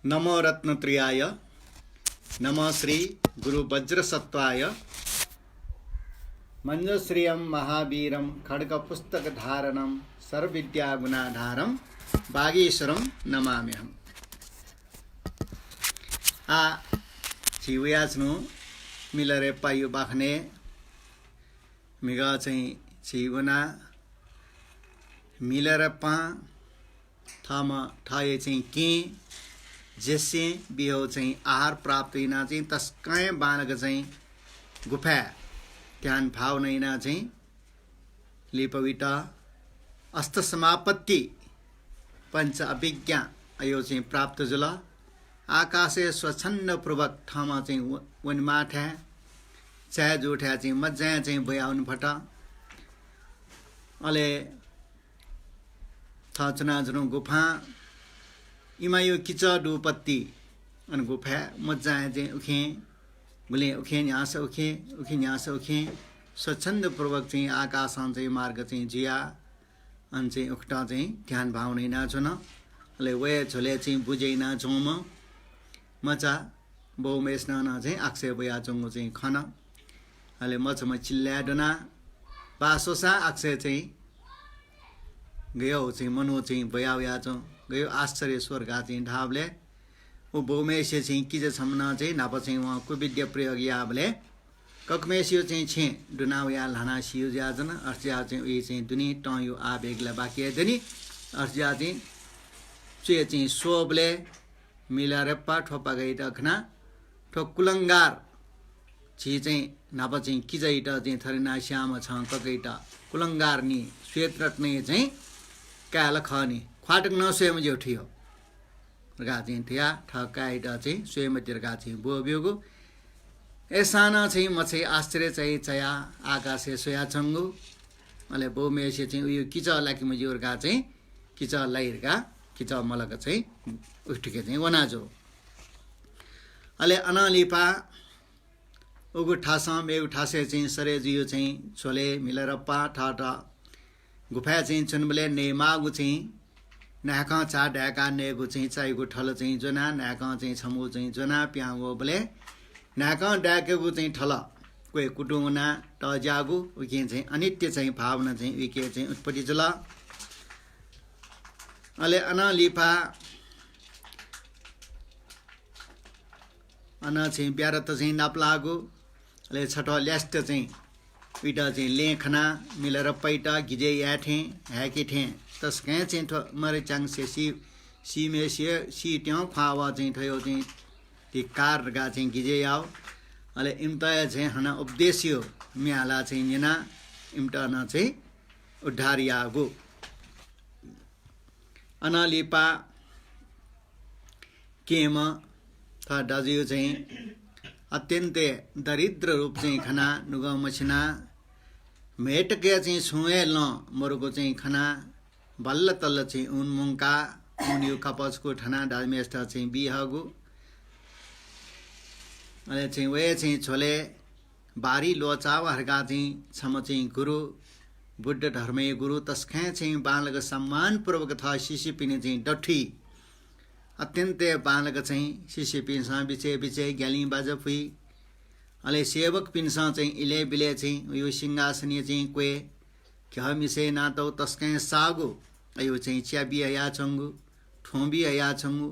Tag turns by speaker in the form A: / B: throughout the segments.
A: नमो रत्नत्रियाय नमो श्री गुरु वज्रसत्वाय मंजश्रियं महावीरं खड्गपुस्तकधारणं सर्वविद्यागुणाधारं बागेश्वरं नमाम्यहम्। आ छिवयाच्नु मिलरे पायु बाख्ने मिगा चाहिँ छिवना मिलरे पा थामा थाये चाहिँ के जैसे बिहो चाहिँ आहार प्राप्त इना चाहिँ तस्काय बानक चाहिँ गुफा ध्यान भाव नैना चाहिँ लिपविटा अस्त समापत्ति पंच अभिज्ञा अयो चाहिँ प्राप्त जुल आकाशे स्वच्छन्द पूर्वक ठामा चाहिँ वनमाठ है चाहे जुठा चाहिँ मजा चाहिँ भयाउन फटा अले थचना जुनु गुफा इमा यो किच डुपत्ती अन गुफा मजा चाहिँ उखे गुले उखे न्यास उखे न्यास उखे स्वच्छन्द पूर्वक चाहिँ आकाशन चाहिँ मार्ग चाहिँ जिया अन चाहिँ उखटा चाहिँ ध्यान भावनै नाचुन अले वे झोले चाहिँ बुझैना जोम मचा बौमेस्न न चाहिँ आक्से बया जोंगो चाहिँ खन अले मचम चिल्ल्या डना बासोसा आक्से चाहिँ गयो चाहिँ मनो चाहिँ बया जो गयो आश्चर्य स्वर्गा चाहिँ ढाबले ऊ बौमेश्य चाहिँ किज छमना चाहिँ नाप चाहिँ वहाँ को विद्या प्रयोग याबले ककमेश्यो चाहिँ छे डुनावया लाना सियो ज्याजन अर्ज्या चाहिँ उही चाहिँ दुनी टयो आवेगला बाकी दनी अर्ज्या चाहिँ चुए चाहिँ सोबले मिलारेप्पा ठोपा गई रखना ठो कुलंगार छि चाहिँ नाप चाहिँ किजैट चाहिँ थरिना श्याम छ ककैट कुलंगार नि श्वेत रत्ने चाहिँ काल खनी ख्वाटक न स्वयं जो ठियो गा चाहिँ थिया ठकाइट चाहिँ स्वयं तिरगा चाहिँ बोब्योगु एसाना चाहिँ मछै आश्चर्य चाहिँ चया आकाशे सोया चंगु अले बोमेसे चाहिँ उयो किच लाकी मजिरगा चाहिँ किच लाइरगा किच मलक चाहिँ उठके चाहिँ वनाजो अले अनालिपा उगु ठासम एउ ठासे चाहिँ सरे जियो चाहिँ छोले मिलेर पा ठाटा गुफा चाहिँ चुनबले नेमागु चाहिँ नाका चा ढाका नेगु चाहिँ चाइगु ठल चाहिँ जना नाका चाहिँ छमु चाहिँ जना प्यागो बले नाका डाकेगु चाहिँ ठल कोही कुटुङना टजागु उके चाहिँ अनित्य चाहिँ भावना चाहिँ उके चाहिँ उत्पत्ति जल अले अनालिपा अना चाहिँ ब्यारत चाहिँ नाप्लागु अले छटो ल्यास्ट चाहिँ उइटा चाहिँ लेखना मिलेर पैटा गिजे याठे ह्याके ठे तस्कै चाहिँ मरे चांगसे सी मेसिए सी ट्याउ खावा चाहिँ थयो चाहिँ ती कार गा चाहिँ गिजे याव अले इम्तया चाहिँ हना उपदेश्यो म्याला चाहिँ निना इम्टना चाहिँ उद्धारियागु अनालिपा केम था दाजियो चाहिँ अत्यन्तै दरिद्र रूप चाहिँ खना नुगा मछना मेटके चाहिँ छुए ल मरुको चाहिँ खना बल्ल तल्ल चाहिँ उनमुङका उनियो कपचको ठना डालमेष्ट चाहिँ बिहगु अले चाहिँ वे चाहिँ छोले बारी लोचाव हरगा चाहिँ छम चाहिँ गुरु बुद्ध धर्मे गुरु तस्कै चाहिँ बालक सम्मान पूर्वक था शिशि पिने चाहिँ डठी अत्यन्तै बालक चाहिँ शिशि पिनसा बिचे बिचे ग्याली बाजफुई अले सेवक पिनसा चाहिँ इले बिले चाहिँ यो सिंहासनीय चाहिँ क्वे क्या मिसे नातो तस्कै सागु अयो चाहिँ च्याबी या छंगु ठोंबी या छंगु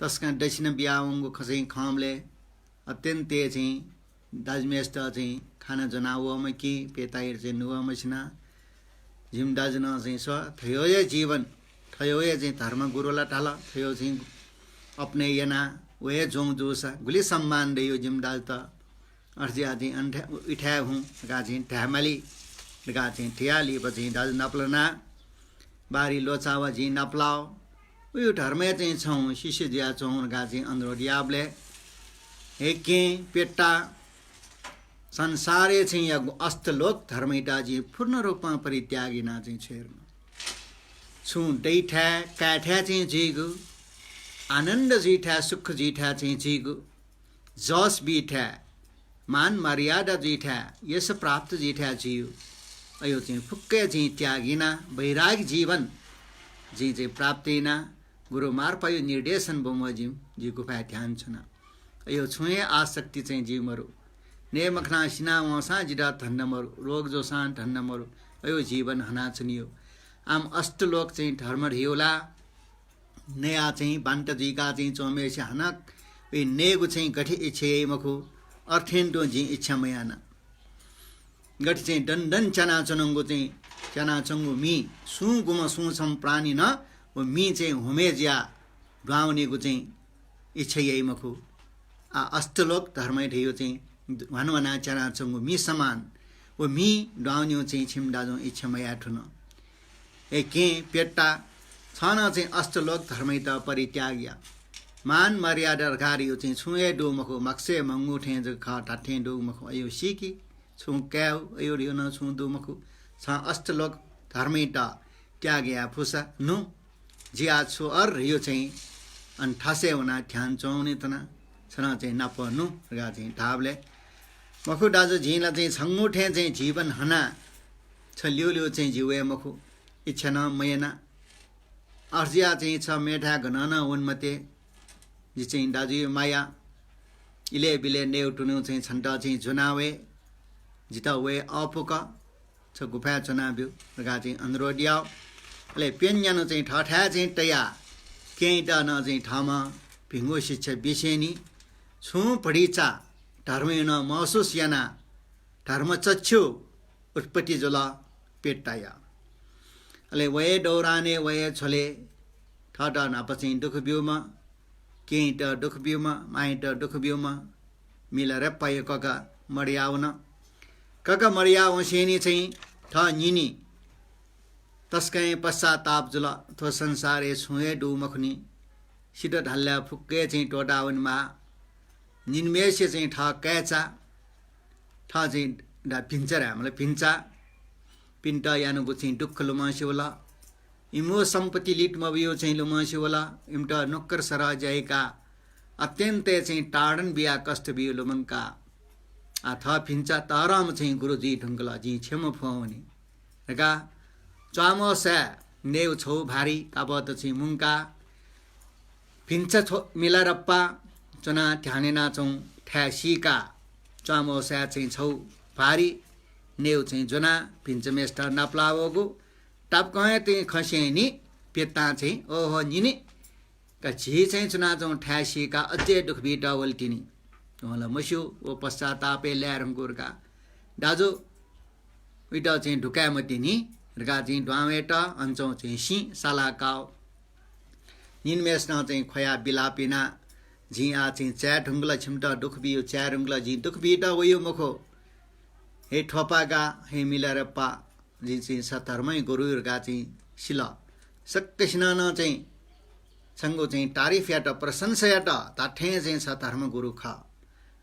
A: तस्कै दक्षिण बियावंगु खसै खामले अत्यन्तै चाहिँ दाजमेष्ट चाहिँ खाना जनावो मकी पेताइर चाहिँ नुवा मछना जिम दाजना चाहिँ स्व थयो ये जीवन थयो ये चाहिँ धर्म गुरुला ठाला थयो चाहिँ अपने यना वे जोंग जोसा गुली सम्मान दे यो जिम दाल त अर्जिया चाहिँ अन्ठा इठा हुँ गा चाहिँ ठ्यामाली गा चाहिँ ठियाली पछि दाज नप्लना बारी लोचावा जी नप्लाओ उयो धर्म चाहिँ छौँ शिष्य जिया छौँ गा चाहिँ अंदरो दियाबले हेके पेट्टा संसारे चाहिँ या अस्तलोक धर्मैटा जी पूर्ण रूपमा परित्यागिना चाहिँ छेर्न छु दैठा काठा चाहिँ जीगु आनन्द जीठा सुख जीठा चाहिँ जीगु जस बीठा मान मर्यादा जीठा यस प्राप्त जीठा जियो अयो चाहिँ फुक्कै चाहिँ त्यागिना वैराग जीवन जी चाहिँ प्राप्तिना गुरु मार्फा यो निर्देशन बमोजिम जी गुफा ध्यान छुना यो छुए आसक्ति चाहिँ जीवमरु ने मखना सिना वसा जिदा धन्नमरु रोग जोसान धन्नमरु यो जीवन हना छुनियो आम अष्टलोक चाहिँ धर्म रियोला नया चाहिँ बान्ट जीका चाहिँ चोमेसे हनक वे नेगु चाहिँ गठे इच्छे मखु अर्थेन्टो जी इच्छा मयाना गठे चाहिँ दन्दन चना चनंगु चाहिँ चना चंगु मी सु गुम सु सम प्राणी न वो मी चाहिँ हुमेजिया ड्वाउनेको चाहिँ इच्छा यही मखु आ अष्टलोक धर्मै थियो चाहिँ भनवना चना चंगु मी समान वो मी ड्वाउन्यो चाहिँ छिमडाजो इच्छा मया ठुन ए के पेट्टा छन चाहिँ अष्टलोक धर्मै त परित्याग्या मान मर्यादा रखारियो चाहिँ छुए डो मखु मक्से मंगु ठे ज खा ठाठे डो मखु अयो सिकी छु क्याउ अयो रियो न छु दो मखु छ अष्टलोक धर्मै त त्याग्या फुसा नु जिया छु अर रियो चाहिँ अन ठासे हुना ध्यान चौने तना छना चाहिँ नपनु गा चाहिँ ढाबले मखु दाजु झिला चाहिँ छंगुठे चाहिँ जीवन हना छ लियो चाहिँ जिवे मखु इच्छा न मयना अर्जिया चाहिँ छ मेठा घनन उन्मते जी चाहिँ दाजु माया इले बिले नेउटुनु चाहिँ छन्टा चाहिँ जुनावे जिता वे अपुक छ गुफा चुनाब्यो गा चाहिँ अनुरोडिया ले पेन्यानो चाहिँ ठठा चाहिँ तया केइटा न चाहिँ ठामा भिंगो शिक्षा विषेनी छु पढिचा धर्मेन महसुस याना धर्म चच्छु उत्पत्ति जोला पेट्टाया अले वये डौराने वये छोले ठटा नापछि दुख बिउमा केइटा दुख बिउमा माइटा दुख बिउमा मिलेर पायो कका मरियाउन कका मरियाउ सेनी चाहिँ ठ निनी तस्कै पश्चाताप जुल थो संसारे छुए डु मखनी सिट ढल्ला फुक्के चाहिँ टोटाउनमा निन्मेसे चाहिँ ठ कैचा ठ चाहिँ डा पिन्चर हामीलाई पिन्चा पिन्ट यानुको चाहिँ दुःख लुमासे होला इमो सम्पत्ति लिटमा बियो चाहिँ लुमासे होला इमटा नोक्कर सरा जाएका अत्यन्तै चाहिँ टाडन बिया कष्ट बियो लुमनका आ थ पिन्चा ताराम चाहिँ गुरुजी ढुङ्गला जी छेम फुवाउने रगा चामो सा नेउ छौ भारी काबत चाहिँ मुङ्का पिन्चा छो मिलारप्पा चना ध्यानेना चौँ ठ्यासीका चामो सा चाहिँ छौ भारी नेउ चाहिँ जुना पिन्च मेष्ट नप्लावगु टाप कहे चाहिँ खसेनी पेत्ता चाहिँ ओहो निनी का झी चाहिँ चुना चौँ ठ्यासीका अझै दुख बिटा वल्टिनी मलाई मस्यो ओ पश्चातापे ल्याएर गोरका दाजु उइटा चाहिँ ढुकामती नि गा चाहिँ ढ्वावेट अन्छौँ चाहिँ सी सालाकाउ निन्मेस्न चाहिँ खोया बिलापिना झिया चाहिँ च्या ढुङ्गला छिम्टा दुख बियो च्या ढुङ्गला झि दुख बिटा वयो मुखो हे ठोपागा हे मिलारप्पा जी चाहिँ सतर्मै गुरुगा चाहिँ सिल सक्कसिना चाहिँ संगो चाहिँ तारिफ याट प्रशंसा याट ताठे चाहिँ सतर्म गुरु खा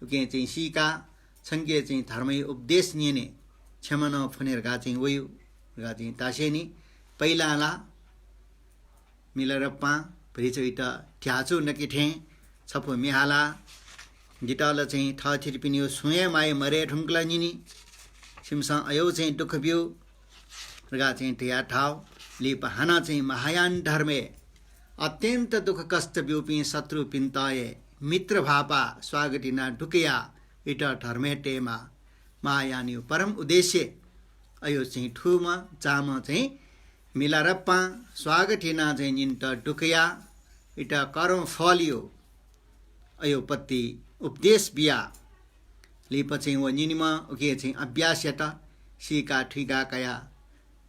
A: के चाहिँ सीका संगे चाहिँ धर्मै उपदेश निने क्षमन फनेर गा चाहिँ वयो गा चाहिँ तासेनी पहिलाला मिलारप्पा भरिचोइट ठ्याचो नकिठे छपो मिहाला गिटाल चाहिँ ठ थिरपिनियो सुए माए मरे ढुङ्गला निनी सिमसा अयो चाहिँ दुख बियो गा चाहिँ ठिया ठाव लिप हाना चाहिँ महायान धर्मे अत्यन्त दुख कष्ट बिउपी शत्रु पिन्ताए मित्र भापा स्वागतिना ढुकिया इट धर्मे टेमा मायान्यु परम उद्देश्य अयो चाहिँ ठुमा चाम चाहिँ मिलारप्पा स्वागतिना चाहिँ निन्ट ढुकिया इट कर्म फलियो अयो पत्ती उपदेश बिया लिप चाहिँ वो निनिमा उके चाहिँ अभ्यास यता सीका ठिका कया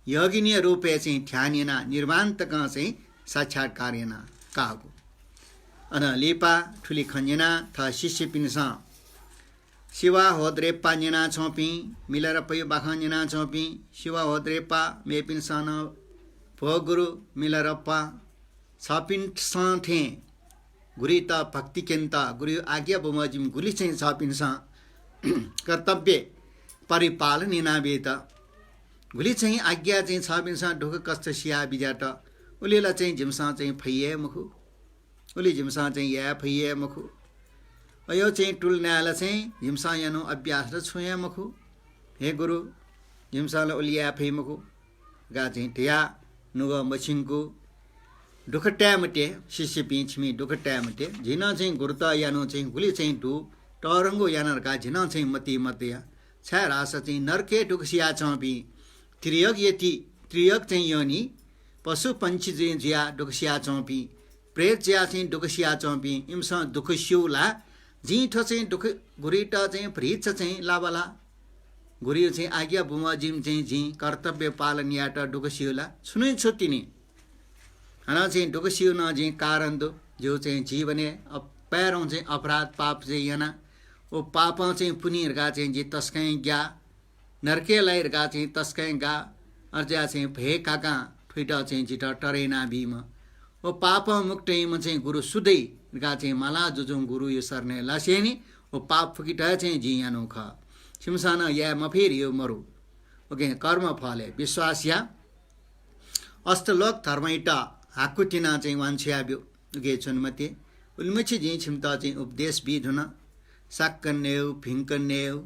A: योगिनीय रूपे चाहिँ ध्यानिना निर्वान्तका चाहिँ साक्षात्कारेना कागु अन लिपा ठुली खन्यना थ शिष्य पिनसा शिवा होद्रेपा न्यना छोपी मिलर पयो बाखा न्यना छोपी शिवा होद्रेपा मे पिनसा न भो गुरु मिलरप्पा छपिन थे गुरी त भक्ति केन्ता गुरु आज्ञा बमजिम गुली चाहिँ छपिनसा कर्तव्य परिपालन निनावेत गुली चाहिँ आज्ञा चाहिँ छपिनसा ढुक कष्ट सिया बिजाट उलेला चाहिँ झिमसा चाहिँ फैए मुखु उली झिमसा चाहिँ या फैए मुखु अयो चाहिँ टुल्नाला चाहिँ झिमसा यानो अभ्यास र छुया मुखु हे गुरु झिमसाला उलिया फै मुखु गा चाहिँ ढिया नुग मछिङको दुख ट्यामटे शिष्य पिछमी दुख ट्यामटे झिना चाहिँ गुरुता यानो चाहिँ गुली चाहिँ डु टरङ्गो यानरका झिना चाहिँ मती मतया छा रास चाहिँ नर्के दुखसिया चपी त्रियक चाहिँ योनी पशु पंक्षी चाहिँ जिया दुखसिया चपी प्रेत ज्या चाहिँ दुखसिया चपी इमस दुख सिउला झिठो चाहिँ दुख गुरीटा चाहिँ भ्रिच चाहिँ लाबला गुरी चाहिँ आज्ञा बुमा जिम चाहिँ झी कर्तव्य पालन याटा दुख सिउला सुनै छुट्टिने हना चाहिँ दुख सिउन चाहिँ कारण दो जो चाहिँ जीवने पैरों चाहिँ अपराध पाप चाहिँ yana ओ पाप चाहिँ पुनिहरुका चाहिँ जे तस्कै ग्या नरके लाइरका चाहिँ तस्कै गा अर्जा चाहिँ भे काका ठुइटा चाहिँ जिटा टरेना भीम ओ पाप मुक्तैम चाहिँ गुरु सुदै गा चाहिँ माला जुजुङ गुरु यो सर्ने लासेनी ओ पाप फुकिटा चाहिँ जी यानो ख छिमसान या मफेर यो मरु ओके कर्म फले विश्वास या अष्टलोक धर्मैटा हाकुटिना चाहिँ वान्छ्याब्यो उगे चुनमते उल्मछि जी छिमता चाहिँ उपदेश विधुन साक्कन्नेउ भिङ्कन्नेउ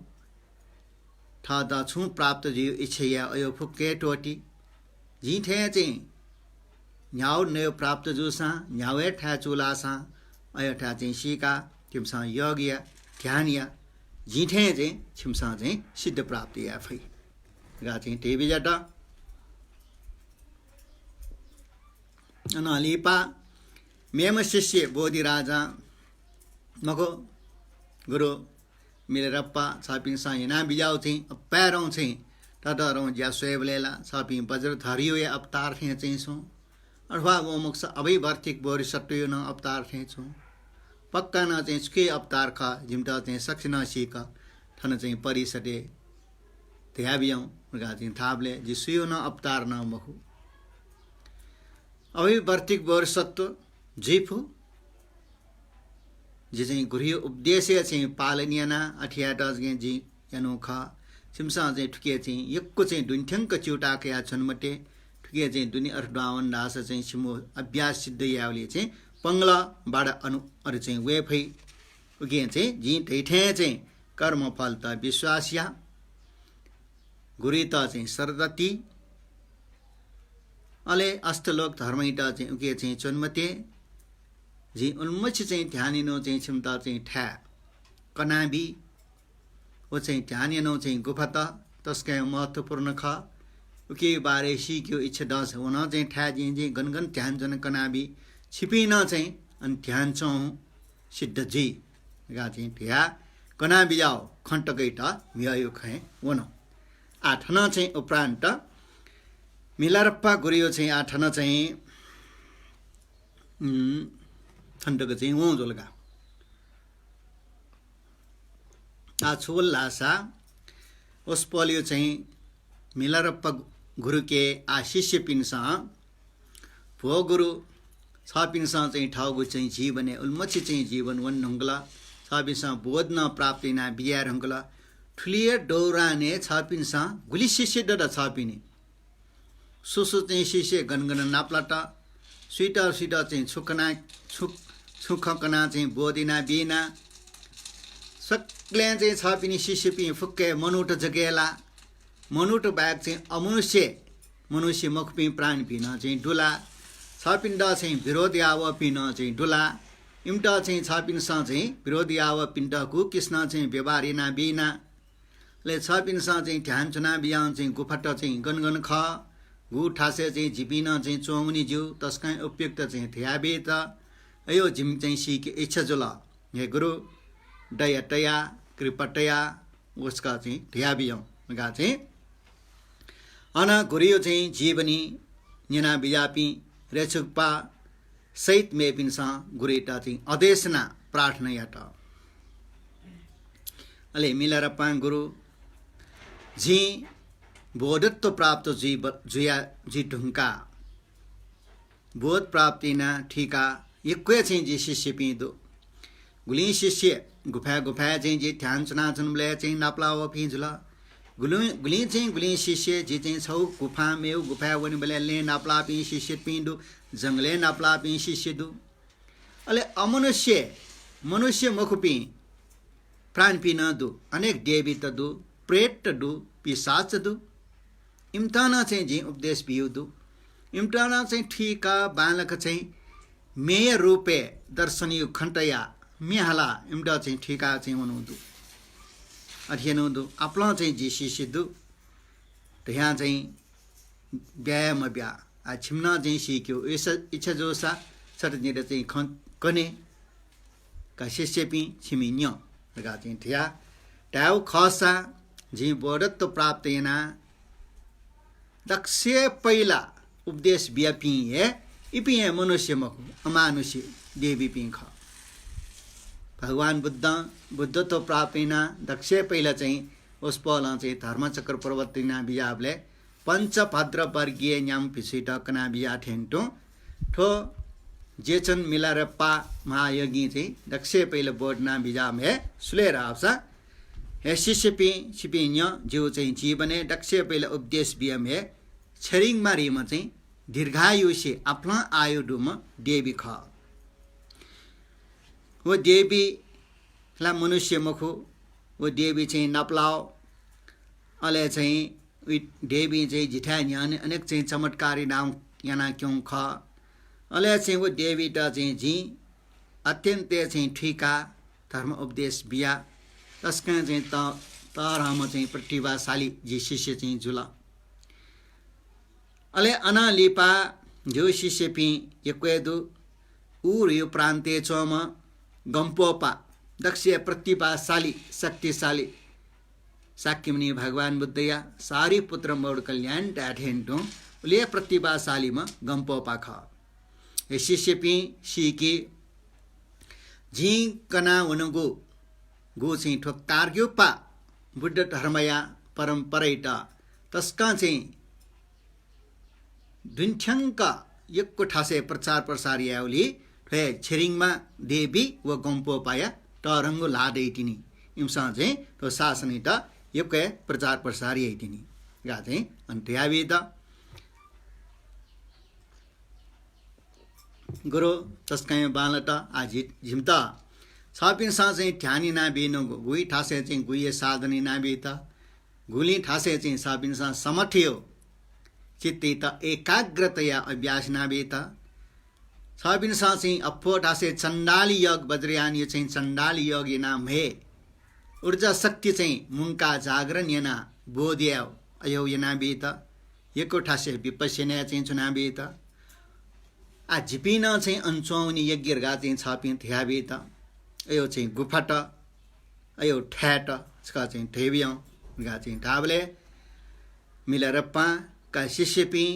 A: थादा छु प्राप्त जियो इच्छया अयो फुक्के टोटी जी थे चाहिँ न्याउ नेउ प्राप्त जुसा न्यावे ठा चुलासा अयो ठा चाहिँ सिका तिमसा योगिया ध्यानिया जी थे चाहिँ छिमसा चाहिँ सिद्ध प्राप्ति या फै गा चाहिँ टेबी जटा अनालिपा मेम शिष्य बोधि राजा मको गुरु मिलेरप्पा सापिङ साइना बिजाउ चाहिँ पैरौं चाहिँ तदरौं ज्या स्वेबलेला सापिङ बज्र धरियो या अवतार थे चाहिँ सो अथवा वो मुक्स अबै वर्तिक बोरि सट्यो न अवतार थे छु पक्का न चाहिँ सुके अवतार खा जिमटा चाहिँ सक्छिन सिक थन चाहिँ परिसटे ध्याबियौं गा चाहिँ थाबले जिसुयो न अवतार न मखु अबै वर्तिक बोरि सत्व जिफु जे चाहिँ गुरियो उपदेश्य चाहिँ पालनियना अठिया डजगे जी अनोखा सिमसा चाहिँ ठुके चाहिँ यक्को चाहिँ दुन्थ्यङ्क चिउटाके या छन्मटे ठुके चाहिँ दुनि अर्थडावन दास चाहिँ सिमो अभ्यास सिद्ध यावले चाहिँ पंगला बाडा अरु चाहिँ वेफै उगे चाहिँ जी ठैठे चाहिँ कर्म फल त विश्वासिया गुरी त चाहिँ सरदती अले अष्टलोक धर्मैटा चाहिँ उगे चाहिँ चन्मते जी उन्मछि चाहिँ ध्यानिनो चाहिँ क्षमता चाहिँ ठ्या कनाबी वो चाहिँ ध्यानिनो चाहिँ गुफत तस्कै महत्वपूर्ण ख उके बारे सिक्यो इच्छा दस हुन चाहिँ ठ्या जी गनगन ध्यान जन कनाबी छिपिन चाहिँ अनि ध्यान चौ सिद्ध जी गा चाहिँ ठ्या कनाबी जाओ खण्टकैटा मियो खै वन आठना चाहिँ उपरान्त मिलारप्पा गुरियो चाहिँ आठना चाहिँ खण्डक चाहिँ वो जोलगा आ छोल लासा उस पोलियो चाहिँ मिलारप्पा गुरु के आ शिष्य पिनसा भो गुरु छ पिनसा चाहिँ ठाउको चाहिँ जीवने उल्मछि चाहिँ जीवन वन ढङ्गला छ पिनसा बोध न प्राप्ति ना बिया ढङ्गला ठुलिए डौराने छ पिनसा गुली शिष्य डडा छ पिने सुसु चाहिँ शिष्य गनगन नाप्लाटा स्वीटा स्वीटा चाहिँ छुकना छुखकना चाहिँ बोदिना बिना सक्ले चाहिँ छ पिनी शिष्य पि फुक्के मनुट जगेला मनुट बाहेक चाहिँ मनुष्य मुख पि प्राण पिन चाहिँ डुला छ पिण्ड चाहिँ विरोधी आव पिन चाहिँ डुला इम्टा चाहिँ छ पिनसा चाहिँ विरोधी आव पिण्डको कृष्ण चाहिँ व्यवहारिना बिना ले छ पिनसा चाहिँ ध्यान चुना बियान चाहिँ गुफट चाहिँ गनगन ख गु ठासे चाहिँ झिपिन चाहिँ चौमुनि ज्यू तस्कै उपयुक्त चाहिँ थ्याबे त अयो झिम चाहिँ सिके इच्छा जुल हे गुरु डयटया कृपटया उसका चाहिँ थ्याबियौं गा चाहिँ अन गुरियो चाहिँ जीवनी निना बिजापी रेछुकपा सहित मेपिनसा गुरेटा चाहिँ अदेशना प्रार्थना याटा अले मिलारप्पा गुरु जी बोधत्व प्राप्त जुया जी ढुङ्का बोध प्राप्ति न ठीका यक्वे चाहिँ जी शिष्य पिदो गुली शिष्य गुफा चाहिँ जी ध्यान चुनाचुनले चाहिँ नाप्लाव पिजुला गुली चाहिँ गुली शिष्य जी चाहिँ छौ गुफा मेउ गुफा वनि बले नाप्ला पि शिष्य पिदो जंगले नाप्ला पि शिष्य दु अले मनुष्य मुखपि प्राण पि न दु अनेक देवी त दु प्रेत दु पिशाच दु इम्ताना चाहिँ जी उपदेश पिउ दु इम्टाना चाहिँ ठिका बालक चाहिँ मेय रूपे दर्शनीय खण्टया मेहाला इम्टा चाहिँ ठिका चाहिँ हुनुहुँदो अध्ययनुहुँदो आपला चाहिँ जे शिष्यदु त्यहाँ चाहिँ व्यायाम ब्या छिम्ना चाहिँ सिक्यो इच्छा जोसा सटनिर चाहिँ कने का शिष्य पि छिमिन्य लगा चाहिँ थिया टाउ खसा जी बोडत्व प्राप्त यना दक्ष पहिला उपदेश व्यापी है इपि है मनुष्य मखु अमानुष्य देवी पिंख भगवान बुद्धत्व प्राप्त यना दक्ष पहिला चाहिँ उस पहला चाहिँ धर्मचक्र प्रवर्तिना बियाबले पंचभद्र वर्गीय न्याम पिसिट कना बिया ठेन्टो ठो जेचन मिलारप्पा महायोगी चाहिँ दक्ष पहिला बोर्डना बिजाम है सुलेर आवसा हे शिष्यपि छिपिन्य जो चाहिँ जीवने दक्ष पहिला उपदेश बियम है छरिङ मारीमा चाहिँ दीर्घायु से आफ्ना आयुडुमा देवी ख वो देवी ला मनुष्य मखु वो देवी चाहिँ नपलाओ अले चाहिँ देवी चाहिँ जिठा न्यान अनेक चाहिँ चमत्कारी नाम याना क्यों ख अले चाहिँ वो देवी ता चाहिँ जी अत्यन्त चाहिँ ठिका धर्म उपदेश बिया तस्का चाहिँ तराम चाहिँ प्रतिभाशाली जी शिष्य चाहिँ जुला अले अनालिपा जो शिष्य पि यक्वेदु उर यो प्रान्ते चोम गम्पोपा दक्ष प्रतिभाशाली शक्तिशाली साक्यमुनि भगवान बुद्धया सारी पुत्र मौड कल्याण टाठेन्टो उले प्रतिभाशाली में गम्पोपा ख ये शिष्य पि सीकी जी कना उनको गो चाहिँ ठोक तार्ग्योपा बुद्ध धर्मया परम्पराइट तस्का चाहिँ दुन्ठ्याङ्क यक्को ठासे प्रचार प्रसार याउली ठे छिरिङमा देवी व गम्पोपाया तरङ्गो लादैटिनी इमसा चाहिँ तो शासनी त यक्के प्रचार प्रसार याइटिनी गा चाहिँ अन्त्यावी त गुरु तस्काय बालट आज झिम्ता छपिन सा चाहिँ ध्यानी नाबिनो गुई ठासे चाहिँ गुइए साधनी नाबिता गुली ठासे चाहिँ छपिन सा समठ्यो चित्ते त एकाग्रतया अभ्यास नाबिता छपिन सा चाहिँ अप्पो ठासे चण्डाली योग वज्रयान यो चाहिँ चण्डाली योग नाम हे ऊर्जा शक्ति चाहिँ मुंका जागरण यना बोध्याव अयो यनाबिता यको ठासे विपश्यना चाहिँ चुनाबिता आ झिपिन चाहिँ अन्चौनी यज्ञर्गा चाहिँ छपिन थ्याबिता अयो चाहिँ गुफाट अयो ठ्याट ska चाहिँ थेबियौं गा चाहिँ ढाबले मिलेर पा का शिष्यपि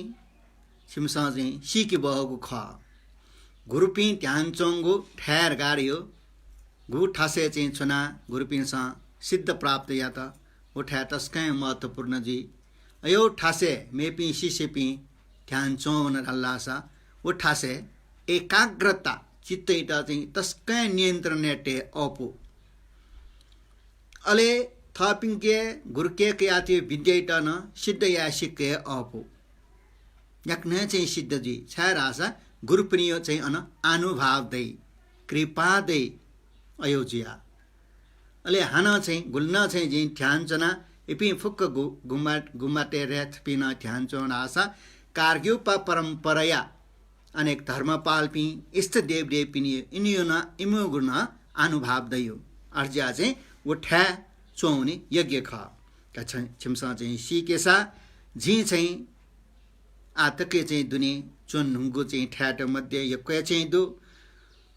A: सिमसा चाहिँ सिकी बहगु ख गुरुपि ध्यान चोंगु ठहर गाडियो गु ठासे चाहिँ चुना गुरुपिनसा सिद्ध प्राप्त या त वो ठ्या तस्कै महत्वपूर्ण जी अयो ठासे मेपि शिष्यपि ध्यान चोन हल्लासा वो ठासे एकाग्रता चित्तैटा चाहिँ तस्कै नियन्त्रण नेटे अपु अले थपिङके गुरुके याति विद्याइटा न सिद्ध या सिक्के अपु यक्ने चाहिँ सिद्ध जी छारासा गुरुप्रिय चाहिँ अन अनुभव दै कृपा दै अयोजिया अले हाना चाहिँ गुल्ना चाहिँ जी ध्यान चना इपि फुक्क गुमाटे रेथ पिना ध्यान चोन आशा कार्ग्युपा परम्पराया अनेक धर्मपाल पि इष्ट देव देव पिनि इनियोना इमुगुण अनुभव दयो अर्जा चाहिँ उठा चौनी यज्ञ ख छिमसा चाहिँ सिकेसा जी चाहिँ आतके चाहिँ दुनी चुन नुंगु चाहिँ ठ्याट मध्ये यक्वे चाहिँ दु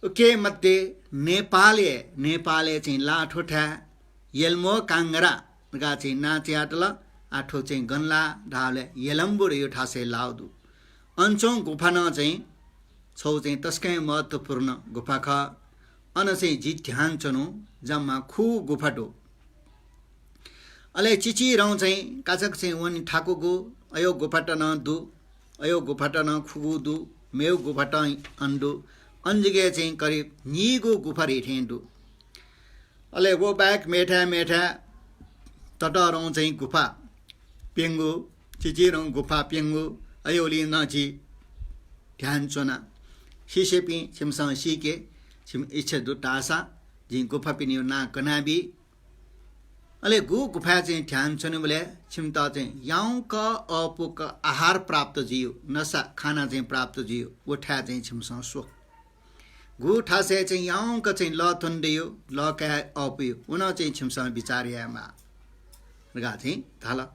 A: के मध्ये नेपाले चाहिँ लाठो ठ्या यल्मो कांगरा गा चाहिँ नाच्याटल आठो चाहिँ गन्ला ढाले यलम्बुर यो ठासे लाउदु अञ्चौं गुफा न चाहिँ छौ चाहिँ तस्कै महत्वपूर्ण गुफा ख अन चाहिँ जी ध्यान चनु जम्मा खु गुफाटो अले चिची रौ चाहिँ काचक चाहिँ वन ठाकुगु अयो गुफाट न दु अयो गुफाट न खुगु दु मेउ गुफाट अंडु अंजगे चाहिँ करिब निगु गुफा रेठेंडु अले वो बैक मेठा तटरौ चाहिँ गुफा पेंगु चिची रौ गुफा पेंगु अयोली नची ध्यान चोना शिष्यपि छिमसा सिके छिम इच्छा दु टासा जी गुफा पिनियो ना कनाबी अले गु गुफा चाहिँ ध्यान छन् बोले छिमता चाहिँ याउक अपुक आहार प्राप्त जियो नसा खाना चाहिँ प्राप्त जियो उठा चाहिँ छिमसँग सो गु ठासे चाहिँ याउक चाहिँ ल थन्डियो ल का अपुयो उन चाहिँ छिमसँग विचार्यामा गा चाहिँ थाल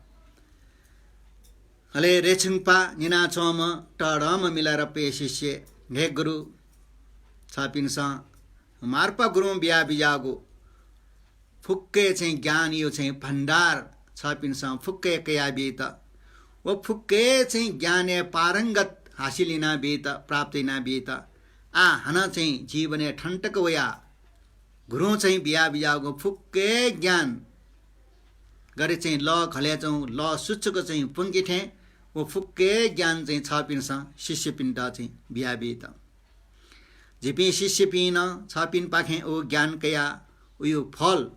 A: अले रेछिङपा निना चम टडम मिलाएर पे शिष्य हे गुरु छापिनसा मार्पा गुरु बिया बिजागो फुक्के चाहिँ ज्ञान यो चाहिँ भण्डार छापिनसा फुक्के कया बेत वो फुक्के चाहिँ ज्ञान पारंगत हासिलिना बेत प्राप्तिना बेत आ हना चाहिँ जीवने ठण्टक वया गुरु चाहिँ बिया बिजागो फुक्के ज्ञान गरे चाहिँ ल खले चाहिँ ल सुचको चाहिँ पुङ्गिठे वो फुक्के ज्ञान चाहिँ छापिनसा शिष्य पिण्ड चाहिँ बिया बेत जिपी शिष्य पिन छापिन पाखे ओ ज्ञान कया उयो फल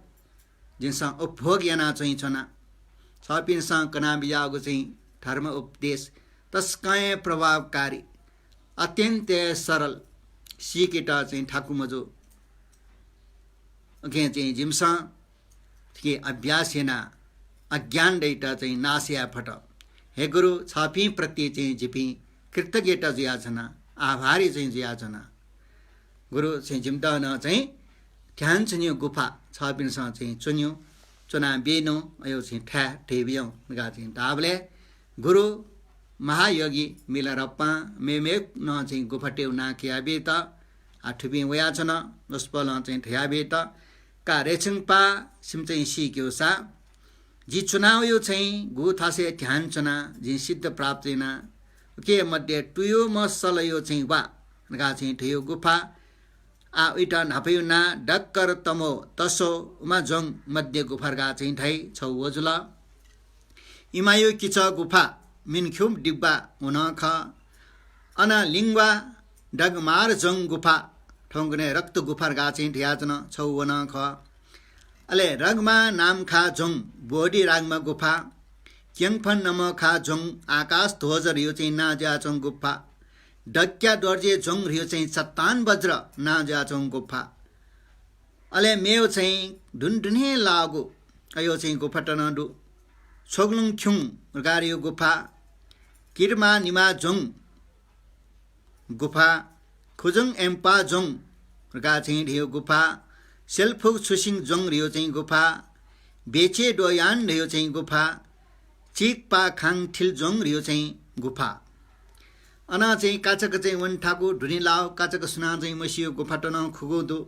A: जिनसा उपभोग याना चाहिँ छना छापिनसा कना बिजागो चाहिँ धर्म उपदेश तस्काय प्रभावकारी अत्यन्त सरल सिकेटा चाहिँ ठाकु मजो अगे चाहिँ जिमसा के अभ्यास याना अज्ञान दैटा चाहिँ नासिया फट हे गुरु छापी प्रति चाहिँ जिपी कृतज्ञता जिया छना आभारी चाहिँ जिया छना गुरु चाहिँ जिम्ता न चाहिँ ध्यान छन्यो गुफा छापिनसँग चाहिँ चुन्यो चुना बेनो अयो चाहिँ ठ्या ठेबियो गा चाहिँ ताबले गुरु महायोगी मिलरप्पा मेमे न चाहिँ गुफा टेउ ना किया बेत आठुबी वया छन नस्पल चाहिँ ठ्या बेत का रेछिङपा सिम चाहिँ सिक्यो सा जी चुनाव यो चाहिँ गु थासे ध्यान चुना जी सिद्ध प्राप्तिना के मध्ये टुयो मसल यो चाहिँ वा गा चाहिँ ठयो गुफा आ इटा नापयो ना डक्कर तमो तसो उमा जङ मध्य गुफारगा चाहिँ ठाई छौ वजुला इमायो किच गुफा मिनख्युम डिब्बा हुन ख अना लिङ्वा डगमार जङ गुफा ठोङ्गने रक्त गुफारगा चाहिँ ठ्याजन छौ वन ख अले रगमा नाम खा जङ बोडी रागमा गुफा क्यङफन नम खा जङ आकाश ध्वज रियो चाहिँ नाजा जङ गुफा डक्या दर्जे जोङ रियो चाहिँ चट्टान वज्र नाजा जोङ गुफा अले मेव चाहिँ ढुनढुने लागो अयो चाहिँ गुफा टनडु छोगलुङ ख्युङ गारियो गुफा किरमा निमा जोङ गुफा खुजुङ एम्पा जोङ गा चाहिँ रियो गुफा सेल्फुक छुसिङ जोङ रियो चाहिँ गुफा बेचे डोयान रियो चाहिँ गुफा चिकपा खाङ ठिल जोङ रियो चाहिँ गुफा अना चाहिँ काचक चाहिँ वन ठाकु ढुनी लाओ काचक सुना चाहिँ मसियो गुफा टन खुगोदो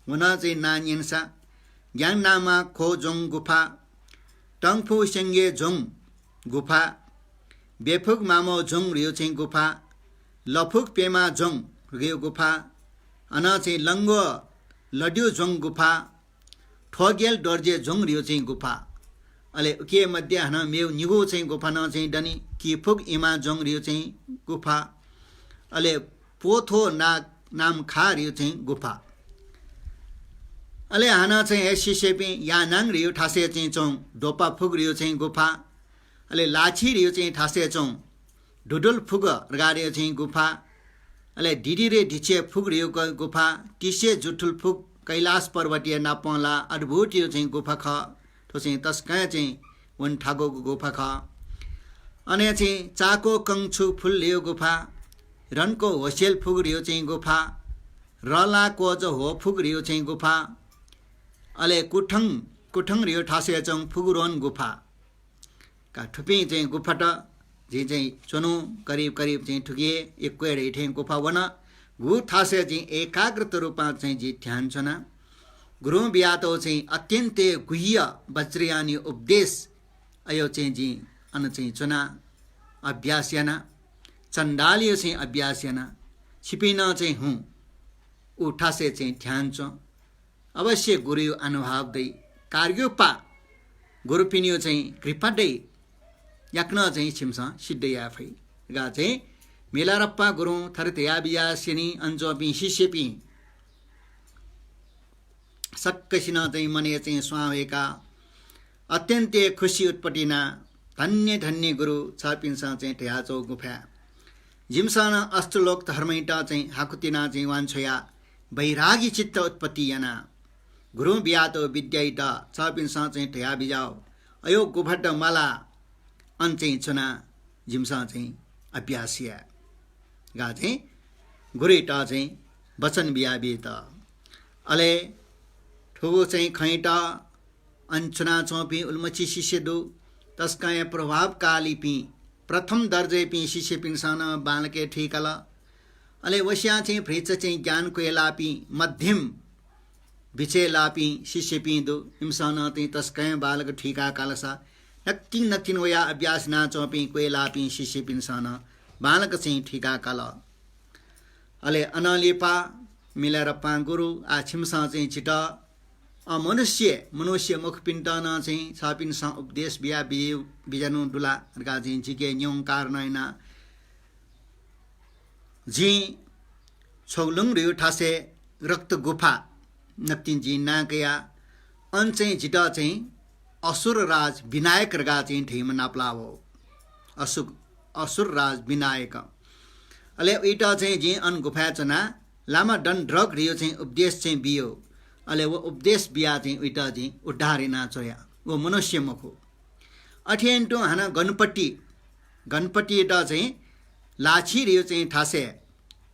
A: वना चाहिँ नान्यनसा ज्ञान नामा खो जोङ गुफा टङफु सेङ्गे जोङ गुफा बेफुक मामो जोङ रियो चाहिँ गुफा लफुक पेमा जोङ रियो गुफा अना चाहिँ लङ्गो लड्यो जोङ गुफा ठोगेल डर्जे जोङ रियो चाहिँ गुफा अले के मध्य हन मेउ निगो चाहिँ गुफा न चाहिँ डनी कि फुक इमा जोङ रियो चाहिँ गुफा अले पोथो नाम खा रियो चाहिँ गुफा अले हन चाहिँ एसी सेपी या नाङ रियो ठासे चाहिँ चौं डोपा फुक रियो चाहिँ गुफा अले लाछी रियो चाहिँ ठासे चौं डुडुल फुक गारियो चाहिँ गुफा अले डिडिरे ढिचे फुक रियो गुफा टिसे जुठुल फुक कैलाश पर्वतीय नापला अद्भुत यो चाहिँ गुफा ख तो चाहिँ तस्का चाहिँ वन ठाको गुफा ख अनि चाहिँ चाको कङछु फुल लियो गुफा रनको होसेल फुक रियो चाहिँ गुफा रला कोज हो फुक रियो चाहिँ गुफा अले कुठङ रियो ठासे चाहिँ फुगरोन गुफा का ठुपी चाहिँ गुफा त जे चाहिँ चुनु करिब चाहिँ ठुकिए एक रेठे गुफा वन गु थासे चाहिँ एकाग्रत रूपमा चाहिँ जी ध्यान छना गुरु बियातो चाहिँ अत्यन्तै गुह्य वज्रयानी उपदेश अयो चाहिँ जी अन चाहिँ चुना अभ्यास याना चण्डालियो चाहिँ अभ्यास याना छिपिन चाहिँ हुँ उठासे चाहिँ ध्यान छ अवश्य गुरु अनुभव दै कार्य पा गुरु पिनियो चाहिँ कृपा दै याक्न चाहिँ छिमसा सिद्धै आफै गा चाहिँ मेलारप्पा गुरु थरतया बियासिनी अन्जोपी शिष्यपी सक्कसिन चाहिँ मने चाहिँ स्वावेका अत्यन्तै खुसी उत्पटिना धन्य धन्य गुरु छापिन्छ चाहिँ ठ्याचो गुफा जिमसन अष्टलोक धर्मैटा चाहिँ हाकुतिना चाहिँ वान्छया वैरागी चित्त उत्पत्ति याना गुरु बिया तो विद्या इटा चापिनसा चाहिँ ठया बिजाओ अयो गुफट माला अन चाहिँ चुना जिमसा चाहिँ अभ्यासिया गा चाहिँ गुरु इटा चाहिँ वचन बिया बित अले ठुगो चाहिँ खैटा अनचुना चौपी उल्मची शिष्य दो तस्काय प्रभावकाली पी प्रथम दर्जे पी शिष्य पिंसान बालके ठीकला अले वश्या चाहिँ फ्रिच चाहिँ ज्ञान कोयलापी मध्यम बिचे लापी शिष्य पिंदो हिमसान चाहिँ तस्काय बालक ठीका कालसा नक्किन वया अभ्यास ना चौपी कोयलापी शिष्य पिंसान बालक चाहिँ ठीका काल अले अनलिपा मिलेर पाङ्गुरु आछिमसा चाहिँ छिटा मनुष्य मुखपिण्ड न चाहिँ छापिनसा उपदेश बिया बिजनु डुला गा चाहिँ जिके न्योङकार नैना जी छौलुङ रिउ ठासे रक्त गुफा नक्तिन जी नाकया अन चाहिँ जिटा चाहिँ असुर राज विनायक रगा चाहिँ ठेम नाप्लावो असुर राज विनायक अले इटा चाहिँ जी अन गुफा चना लामा डन ड्रग रियो चाहिँ उपदेश चाहिँ बियो अले वो उपदेश बिया चाहिँ उइटा चाहिँ उड्डारिना चोया वो मनुष्य मुखो अठेन्टो हाना गणपति इटा चाहिँ लाछी रियो चाहिँ ठासे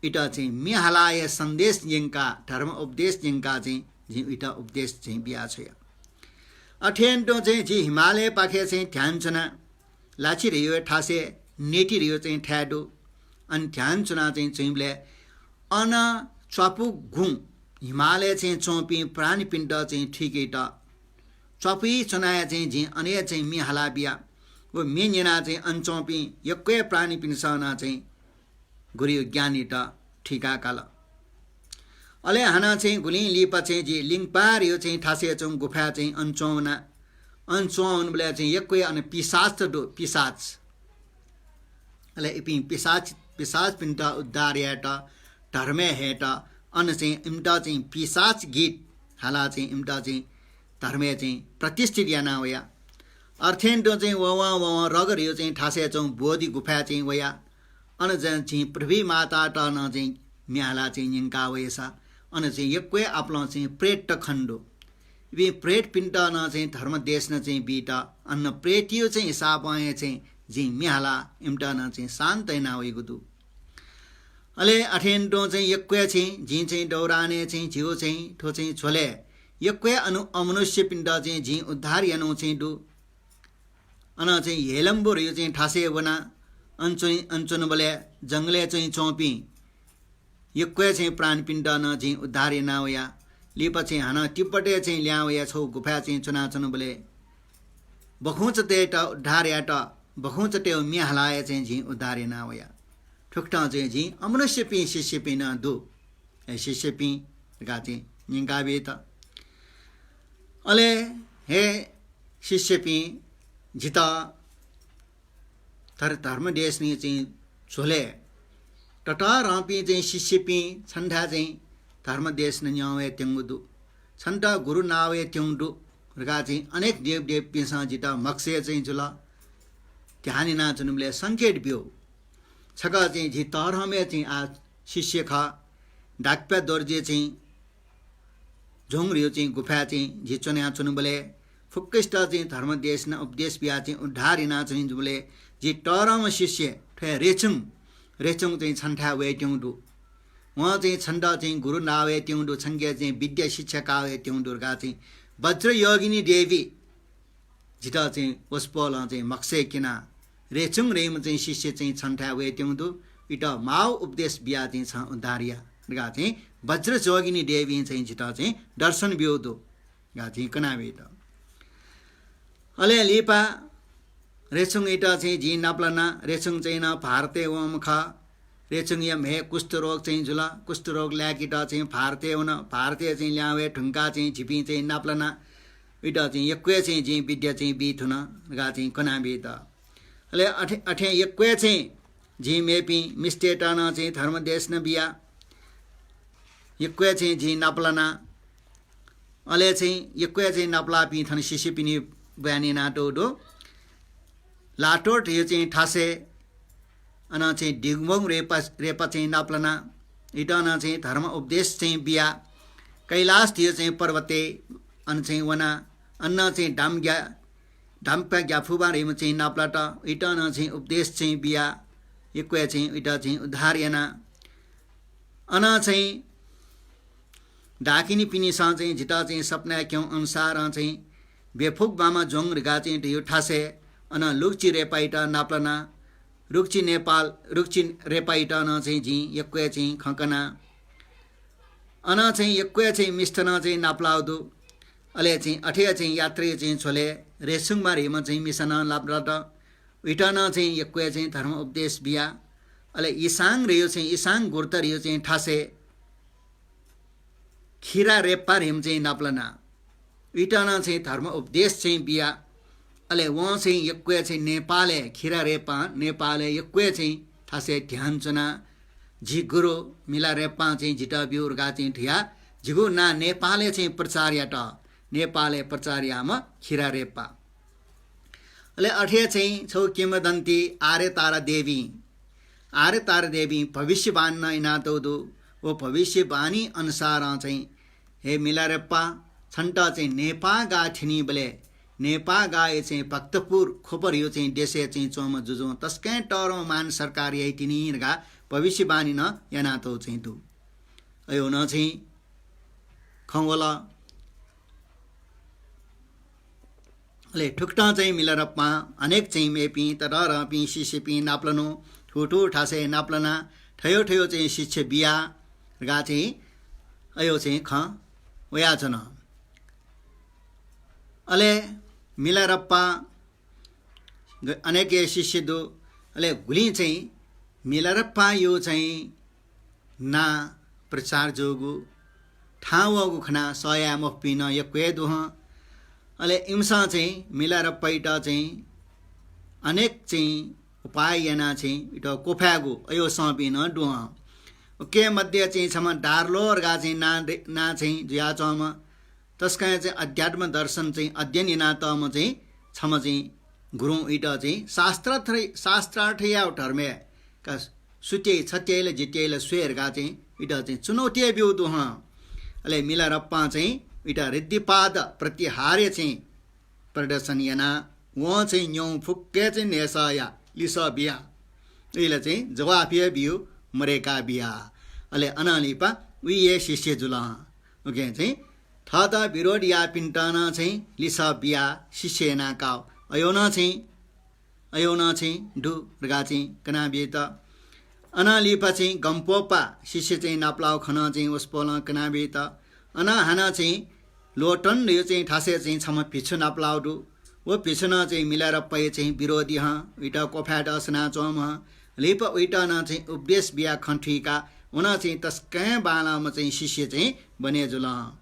A: इटा चाहिँ मिहालाय सन्देश जिंका धर्म उपदेश जिंका चाहिँ जी इटा उपदेश चाहिँ बिया छोया अठेन्टो चाहिँ जी हिमालय पाखे चाहिँ ध्यान चुना लाछी रियो ठासे नेटी रियो चाहिँ ठ्याडो अनि ध्यान चुना चाहिँ चुइमले अन च्वापु घुङ हिमालय चाहिँ चौपी प्राणी पिण्ड चाहिँ ठिकै चौपी चुनाया चाहिँ झि अने चाहिँ मिहाला बिया वो मेन्यना चाहिँ अनचौपी यक्कै प्राणी पिण्डसना चाहिँ गुरु ज्ञानी ठिका काल अले हाना चाहिँ गुलिङ लिपा चाहिँ जी लिङपार यो चाहिँ ठासे चौं गुफा चाहिँ अनचौन बोले चाहिँ यक्कै अन पिसाच अले इपि पिसाच पिण्ड उद्धार्याट धर्मे हेट अन चाहिँ इम्टा चाहिँ पिसाच गीत हाला चाहिँ इम्टा चाहिँ धर्मे चाहिँ प्रतिष्ठित याना वया अर्थेन्टो चाहिँ ववा रगर यो चाहिँ ठासे चौं बोधि गुफा चाहिँ वया अन चाहिँ पृथ्वी माता ट न चाहिँ म्याला चाहिँ निंका वयसा अन चाहिँ यक्कै आपलो चाहिँ प्रेट खण्डो वे प्रेट पिण्ड न चाहिँ धर्म देश न चाहिँ बीट अन्न प्रेटियो चाहिँ हिसाब चाहिँ जी म्याला इम्टा न चाहिँ शान्त ना वय गुदु अले अठेन्टो चाहिँ यक्कै चाहिँ जी चाहिँ डौराने चाहिँ झिउ चाहिँ ठो चाहिँ छोले यक्कै अमनुष्य पिण्ड चाहिँ झि उद्धार यानो चाहिँ डु अन चाहिँ हेलम्बो यो चाहिँ ठासे वना अञ्चुन बोले जंगले चाहिँ चौपी यक्कै चाहिँ प्राण पिण्ड न चाहिँ उद्धार ना वया लिप चाहिँ हाना टिपटे चाहिँ ल्यावया छौ गुफा चाहिँ चुनाचुन बोले बखुच तेट उद्धार याट बखुच टे मिया हलाए चाहिँ झि उद्धार ना वया ठुक्टा चाहिँ झि अमनुष्य पी शिष्य पी न दो शिष्य पी गा चाहिँ निंगाबे त अले हे शिष्य पी जिता धर्म देश नि चाहिँ छोले टटा रापी चाहिँ शिष्य पी छन्ठा चाहिँ धर्म देश न न्यावे त्यंगुदु छन्टा गुरु नावे त्यंगु रगा चाहिँ अनेक देव देव पिसा जिता मक्से चाहिँ जुला ध्यान ना जुनुले संकेत बियो छका चाहिँ झि तरहमे चाहिँ आ शिष्य खा डाक्प्या दर्जे चाहिँ झोंग्रियो चाहिँ गुफा चाहिँ झि चुन्या चुनुबले फुक्किष्ट चाहिँ धर्म देश न उपदेश बिया चाहिँ उद्धारिना चाहिँ जुबले जी टरम शिष्य ठे रेचुङ चाहिँ छन्ठा वे ट्युडु वहाँ चाहिँ छन्डा चाहिँ गुरु नावे ट्युडु छङ्गे चाहिँ विद्या शिक्षका वे ट्युडुर्गा चाहिँ वज्र योगिनी देवी जिता चाहिँ पुष्पल चाहिँ मक्से किना रेचुङ रेम चाहिँ शिष्य चाहिँ छन्ठा वे ट्युडु इटा माओ उपदेश बिया चाहिँ छ उद्धारिया गा चाहिँ वज्र योगिनी देवी चाहिँ जिता चाहिँ दर्शन ब्योदो गा चाहिँ कनावे त अले लिपा रेचुङ इटा चाहिँ जी नाप्लना रेचुङ चाहिँ न भारते वम खा रेचुङ यम हे कुष्ठ रोग चाहिँ जुला कुष्ठ रोग ल्याकिटा चाहिँ भारते हुन भारतीय चाहिँ ल्यावे ढुङ्गा चाहिँ झिपी चाहिँ नाप्लना इटा चाहिँ यक्वे चाहिँ जी विद्या चाहिँ बीत हुन गा चाहिँ कनाबे त अले अठे यक्वे चाहिँ जी मेपी मिस्टेटा न चाहिँ धर्म देश न बिया यक्वे चाहिँ जी नाप्लना अले चाहिँ यक्वे चाहिँ नाप्ला पी थन शिशि पिनी बयानी नाटो दो लाटोट यो चाहिँ ठासे अन चाहिँ डिगमोङ रेपा चाहिँ नाप्लना इटना चाहिँ धर्म उपदेश चाहिँ बिया कैलाश थियो चाहिँ पर्वते अन चाहिँ वना अन्न चाहिँ ढाम्प्या ग्याफुबा रेम चाहिँ नाप्लाट इटन चाहिँ उपदेश चाहिँ बिया यक्वे चाहिँ इटा चाहिँ उद्धार याना अन चाहिँ ढाकिनी पिनिसा चाहिँ झिटा चाहिँ सपना क्यों अनुसार चाहिँ बेफुक बामा जोङ रिगा चाहिँ ढियो ठासे अन लुक्ची रेपाइटा नाप्लना रुक्ची नेपाल रुक्ची रेपाइटा न चाहिँ झी यक्वे चाहिँ खङ्कना अन चाहिँ यक्वे चाहिँ मिष्टन चाहिँ नाप्लाउदु अले चाहिँ अठे चाहिँ यात्री चाहिँ छोले रेसुङमा रेम चाहिँ मिसन लाप्लाट विटन चाहिँ यक्वे चाहिँ धर्म उपदेश बिया अले इसाङ रेयो चाहिँ इसाङ गुर्त रेयो चाहिँ ठासे खिरा रेप्पा रेम चाहिँ नाप्लना विटन चाहिँ धर्म उपदेश चाहिँ बिया अले वहाँ चाहिँ यक्वे चाहिँ नेपाले खिरा रेपा नेपाले यक्वे चाहिँ ठासे ध्यान चुना झी गुरु मिला रेपा चाहिँ झिटा बिउर्गा चाहिँ ठिया झिगु ना नेपाले चाहिँ प्रचार्य ट नेपाले प्रचार्यमा खिरा रेपा अले अठे चाहिँ छौ किंवदन्ती आर्य तारा देवी भविष्यवाणी इनातौदु वो भविष्यवाणी अनुसार चाहिँ हे मिला रेपा छन्टा चाहिँ नेपा गा ठिनी बले नेपा गाए चाहिँ भक्तपुर खोपर यो चाहिँ देशे चाहिँ चोम जुजो तस्कै टरो मान सरकार यही तिनीगा भविष्यवाणी न यानातो चाहिँ तु अयो न चाहिँ खङ्गोला ले ठुक्टा चाहिँ मिलरप्पा अनेक चाहिँ मेपी तर पी शिष्यपी नाप्लनो ठुटु ठासे नाप्लना ठयो ठयो चाहिँ शिष्य बिया गा चाहिँ अयो चाहिँ ख वया छन अले मिलरप्पा अनेक शिष्य दो अले गुली चाहिँ मिलरप्पा यो चाहिँ ना प्रचार जोगु ठाउँगु खना सया मपिन यक्वे दुह अले इम्सा चाहिँ मिलरप्पैटा चाहिँ अनेक चाहिँ उपाय याना चाहिँ इटा कोफ्यागु अयो सपिन दुह के मध्य चाहिँ छम डार्लोरगा चाहिँ ना चाहिँ ज्या चम तस्का चाहिँ अध्यात्म दर्शन चाहिँ अध्ययन यना तम चाहिँ छम चाहिँ गुरु इटा चाहिँ शास्त्रार्थ या धर्मे का सुत्यै छत्यैले जित्यैले स्वेरगा चाहिँ इटा चाहिँ चुनौती बिउदु ह अले मिलरप्पा चाहिँ इटा रिद्धिपाद प्रतिहार्य चाहिँ प्रदर्शन याना वहाँ चाहिँ न्यौ फुक्के चाहिँ नेसाया लिसा बिया इले चाहिँ जवाफिया बिउ मरेका बिया अले अनालिपा उये शिष्य जुला ओके चाहिँ थाता विरोध या पिन्टाना चाहिँ लिसा बिया शिष्य ना काउ अयो न चाहिँ डु रगा चाहिँ कना बिता अनालिपा चाहिँ गम्पोपा शिष्य चाहिँ नाप्लाउ खना चाहिँ उसपोला कना बिता अना हाना चाहिँ लोटन यो चाहिँ ठासे चाहिँ छम पिछु नाप्लाउ दु वो पिछुना चाहिँ मिलाएर पय चाहिँ विरोधी ह इटा कोफ्याट असना चोम लिप उइटा न चाहिँ उपदेश बिया खन्ठीका उना चाहिँ तस्कै बालामा चाहिँ शिष्य चाहिँ बने जुल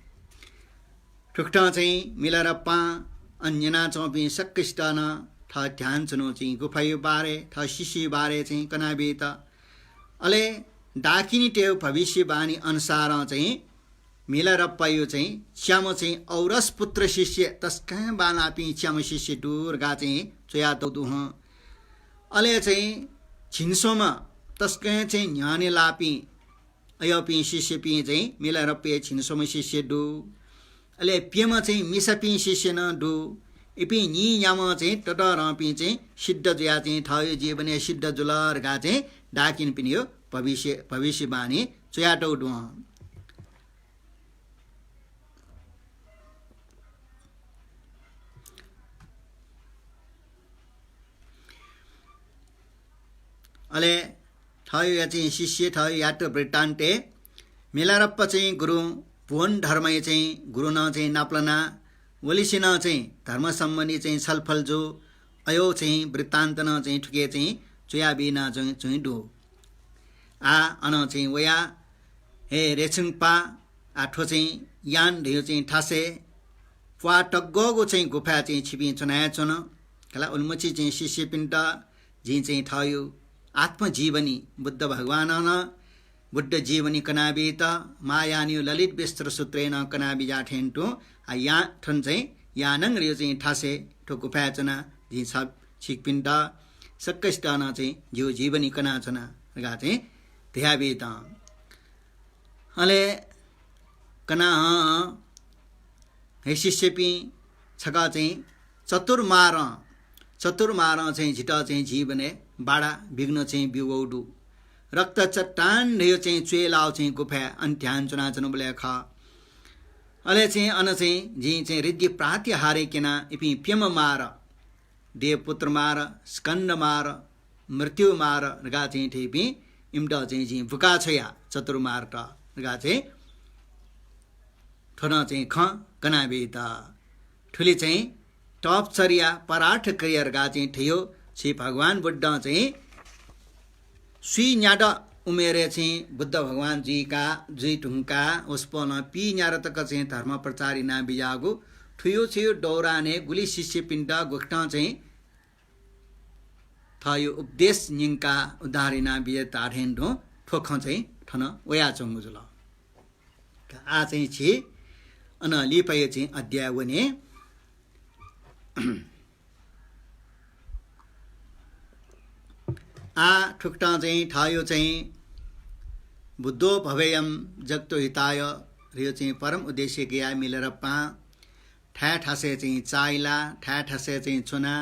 A: ठुक्टा चाहिँ मिलरप्पा अन्यना चौपी सक्किष्टन थ ध्यान चुनो चाहिँ गुफायु बारे थ शिष्य बारे चाहिँ कनाबेत अले डाकिनी टेउ भविष्यवाणी अनुसार चाहिँ मिलरप्पा यो चाहिँ च्याम चाहिँ औरस पुत्र शिष्य तस्कै बालापी च्याम शिष्य दुर्गा चाहिँ चोया दुह अले चाहिँ छिन्सोमा तस्कै चाहिँ न्याने लापी अयोपी शिष्य पी चाहिँ मिलरप्पे छिन्सोमा शिष्य दु अले पियमा चाहिँ मिसपी शिष्य न दु इपी नि यामा चाहिँ टटरपी चाहिँ सिद्ध जुया चाहिँ थयो जीवने सिद्ध जुलरगा चाहिँ डाकिन पिनि यो भविष्यवाणी चोयाटौ दु अले थयो चाहिँ शिष्य थयो याट वृत्तान्ते मिलरप्पा चाहिँ गुरु भुवन धर्म चाहिँ गुरु न चाहिँ नाप्लना वलिसिन चाहिँ धर्म सम्बन्धी चाहिँ छलफल जो अयो चाहिँ वृत्तान्त न चाहिँ ठुके चाहिँ चुया बिना चाहिँ डु आ अन चाहिँ वया हे रेछुङपा आठो चाहिँ यान ढियो चाहिँ ठासे वा टग्गोको चाहिँ गुफा चाहिँ छिपी चुनाया चुन कला उन्मुची चाहिँ शिष्य पिण्ड जी चाहिँ थयो आत्मजीवनी बुद्ध भगवान न बुद्ध जीवनी कनाबीत मायान्यु ललित विस्त्र सूत्रेन कनाबी जाठेन्टु या ठन चाहिँ यानङ रियो चाहिँ ठासे ठोकु फ्याचना जी सब छिकपिण्ड सक्कस्टना चाहिँ जिउ जीवनी कनाचना गा चाहिँ ध्याबीत अले कना हे शिष्य पि छका चाहिँ चतुर्मार चाहिँ झिटा चाहिँ जीवने बाडा बिग्न चाहिँ बिगौडु रक्त चट्टान ढेउ चाहिँ चुएलाउ चाहिँ गुफा अन्त्यान चुना चनुबले ख अले चाहिँ अन चाहिँ जी चाहिँ रिद्धि प्राति हारे किना इपि प्यम मार देवपुत्र मार स्कन्द मार मृत्यु मार गा चाहिँ ठेपि इम्ट चाहिँ जी भुका छया चतुर्मार ट गा चाहिँ ठन चाहिँ ख कनाबेता ठुली चाहिँ टप चरिया पराठ क्रियर गा चाहिँ ठियो श्री भगवान बुद्ध चाहिँ सुई न्याड उमेरे चाहिँ बुद्ध भगवान जी का जी ढुङ्का उसपन पी न्यार तक चाहिँ धर्म प्रचारी ना बिजागु ठुयो छियो डौराने गुली शिष्य पिण्ड गोष्ठ चाहिँ थयो उपदेश निङ्का उदाहरणा बिजे ताढेन ढो ठोख चाहिँ ठन वया चङ्गुजुल आ चाहिँ छि अन लिपय चाहिँ अध्याय वने आ ठुक्टा चाहिँ ठायो चाहिँ बुद्धो भवेयम जगतो हिताय रियो चाहिँ परम उद्देश्य गया मिलेर पा ठा ठासे चाहिँ चाइला ठा ठासे चाहिँ चुना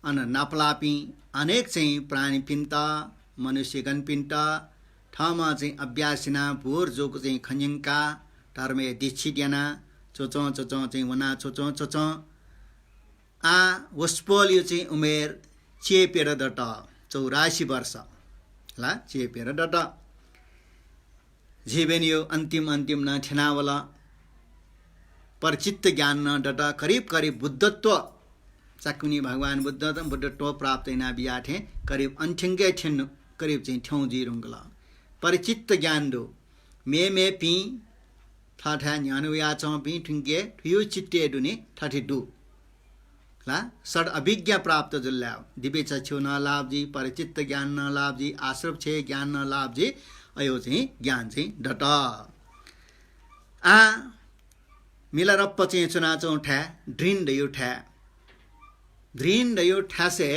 A: अन नापलापी अनेक चाहिँ प्राणी पिन्त मनुष्यगण पिन्त ठाउँमा चाहिँ अभ्यासिना भोर जोको चाहिँ खन्यङ्का धर्मे दीक्षित याना चोचो चाहिँ वना चोचो आ वस्पोल यो चाहिँ उमेर चेपेर दट 84 वर्ष ला चेपेर डट जीवन यो अन्तिम न ठेनावला परचित्त ज्ञान न डट करीब बुद्धत्व चाकुनी भगवान बुद्धत्व प्राप्त ना बिया थे करीब अन्ठिङ्गे ठेन करीब चाहिँ ठ्यौ जिरुङ्गला परचित्त ज्ञान दो मे पी ठा न्यानुया चौ पी ठुङ्गे ठुयो चिट्टे दुने 32 ला सड अभिज्ञा प्राप्त जुल्ल्याओ दिव्य चक्षु न लाभ जी परिचित्त ज्ञान न लाभ जी आश्रप छे ज्ञान न लाभ जी अयो चाहिँ ज्ञान चाहिँ डट आ मिलरप्प चाहिँ चुना चौ ठ्या ड्रिन डयो ठ्यासे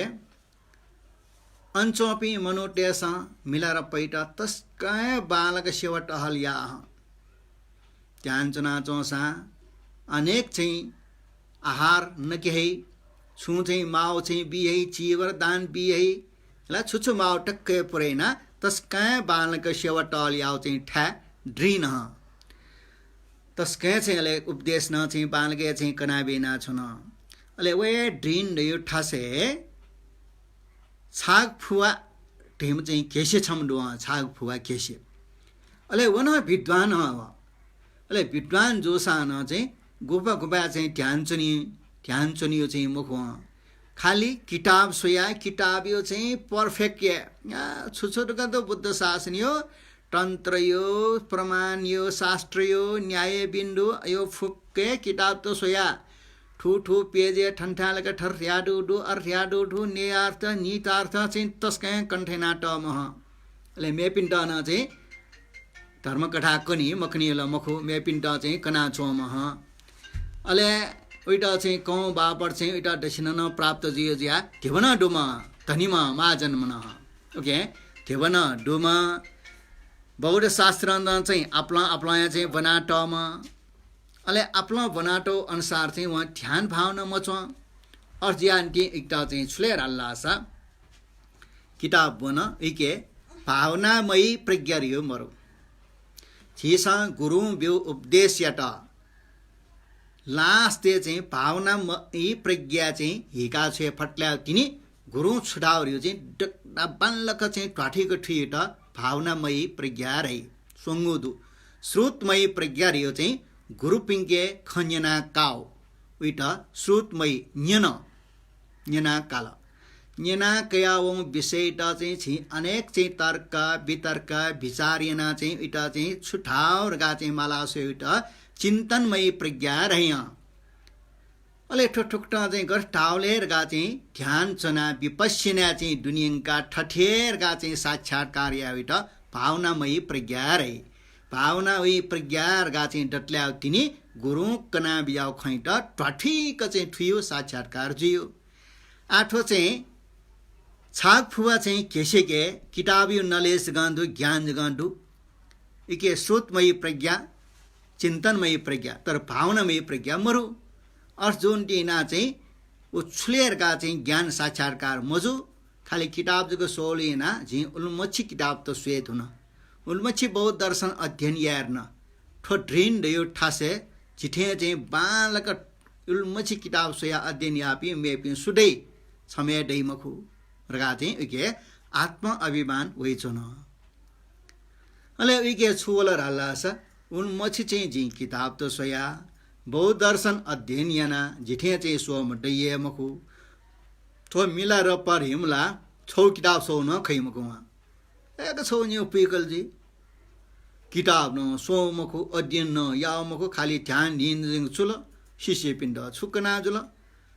A: अञ्चोपी मनोटेस मिलरप्पैट तस्कै बालक सेवट हलिया ध्यान चुना चौसा अनेक चाहिँ आहार न केही छु चाहिँ माओ चाहिँ बिहे चिवर दान बिहे ला छुछु माओ टक्कै पुरैन तस्कै बालक सेवा टलियाओ चाहिँ ठ्या ड्रिन तस्कै चाहिँ अले उपदेश न चाहिँ बालके चाहिँ कनाबेना छुन अले वे ड्रिन यो ठासे छाग फुवा ढेम चाहिँ केसे छम डुवा छाग फुवा केसे अले वन विद्वान अले विद्वान जोसा न चाहिँ गुफा चाहिँ ध्यान चुनियो चाहिँ मुख खाली किताब सोया किताब यो चाहिँ पर्फेक्ट छुछुटका त बुद्ध शासन यो तन्त्र यो प्रमाण यो शास्त्र यो न्याय बिन्दु यो फुक्के किताब त सोया ठू पेजे ठन्ठालका ठर्याडु अर्याडु नेयार्थ नितार्थ चाहिँ तस्कै कण्ठेना टमह ले मेपिन्ट न चाहिँ धर्म कठा कनी मखनी ल मखु मेपिन्ट चाहिँ कना छोमह अले उइटा चाहिँ कौ बापर चाहिँ उइटा दक्षिण प्राप्त जियो जिया धेवन डुमा धनीमा मा जन्मन ओके धेवन डुमा बौद्ध शास्त्र चाहिँ आपला चाहिँ बनाटोमा अले आपला बनाटो अनुसार चाहिँ वहाँ ध्यान भावना मच अर्जियान्टी एकटा चाहिँ छुलेर अल्लासा किताब बन इके भावनामयी प्रज्ञा रियो मरो छिसा गुरु ब्यो उपदेशयटा लास्ट चाहिँ भावनामयी प्रज्ञा चाहिँ हिका छे फट्ल्या तिनी गुरु छुडाउरियो चाहिँ बालक चाहिँ टाठीको ठिट भावनामयी प्रज्ञा रही सोङ्गुदु श्रुतमयी प्रज्ञा रियो चाहिँ गुरु पिङ्गे खन्यना काउ उइट श्रुतमयी न्यना काल न्यना कयावों विषयट चाहिँ छि अनेक चाहिँ तर्क वितर्क विचारियना चाहिँ उइट चाहिँ छुठाउ रगा चाहिँ मालासो उइट चिन्तनमयी प्रज्ञा रह्य अले ठुकठुक्टा चाहिँ गर टाउलेर गा चाहिँ ध्यान चना विपस्यना चाहिँ दुनियाका ठठेर गा चाहिँ साक्षात्कार याविट भावनामयी प्रज्ञा रहे भावनामयी प्रज्ञा गा चाहिँ डटल्याउ तिनी गुरु कना बियाउ खैट ठठीक चाहिँ ठुयो साक्षात्कार जियो आठो चाहिँ छाग फुवा चाहिँ केसेके किताबियो नलेज गान्धु ज्ञान गान्धु इके श्रोतमयी प्रज्ञा चिन्तनमय प्रज्ञा तर भावनामय प्रज्ञा मरु अर्जुन टिना चाहिँ ऊ छुलेरका चाहिँ ज्ञान साक्षात्कार मजु खाली किताब जको सोलिना झि उल्मच्छी किताब त स्वेत हुन उल्मच्छी बौद्ध दर्शन अध्ययन यार्न ठो ड्रिन दयो ठासे जिठे चाहिँ बालक उल्मच्छी किताब सोया अध्ययन यापि मेपि सुडै समय दै मखु रगा चाहिँ उके आत्म अभिमान वइचो न अले उके छुवल रालास उल्मच्छी चाहिँ झि किताब त सोया बौद्ध दर्शन अध्ययन याना जिठे चाहिँ सोम दैये मखु थो मिला र पर हिमला छौ किताब सो न खै मखु एक छौ नि पिकल जी किताब न सो मखु अध्ययन न या मखु खाली ध्यान दिन चुल शिष्य पिण्ड छुकना जुल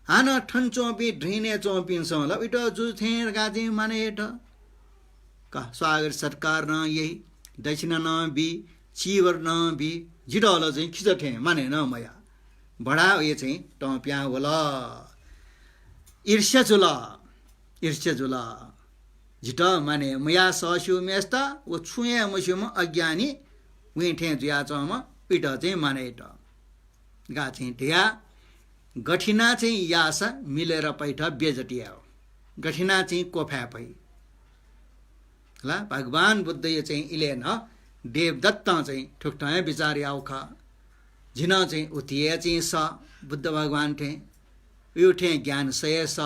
A: हान ठन चोपी ढ्रिने चोपिन सला इट जु थेर गाजे माने एट का स्वागत सत्कार न यही दक्षिणा न बी चीवर न बी जिडल चाहिँ खिचठे माने न मया बडा ये चाहिँ टप्या होला ईर्ष्या जुला झिट माने मया सस्यु मेस्ता वो छुए मस्युम अज्ञानी उठे जुया चम इट चाहिँ माने इट गा चाहिँ ढिया गठिना चाहिँ यास मिलेर पैठ बेजटिया हो गठिना चाहिँ कोफा पै ल भगवान बुद्ध यो चाहिँ इले न देवदत्त चाहिँ ठुक्टाए विचार आउख झिन चाहिँ उतिए चाहिँ स बुद्ध भगवान थे उठे ज्ञान सय स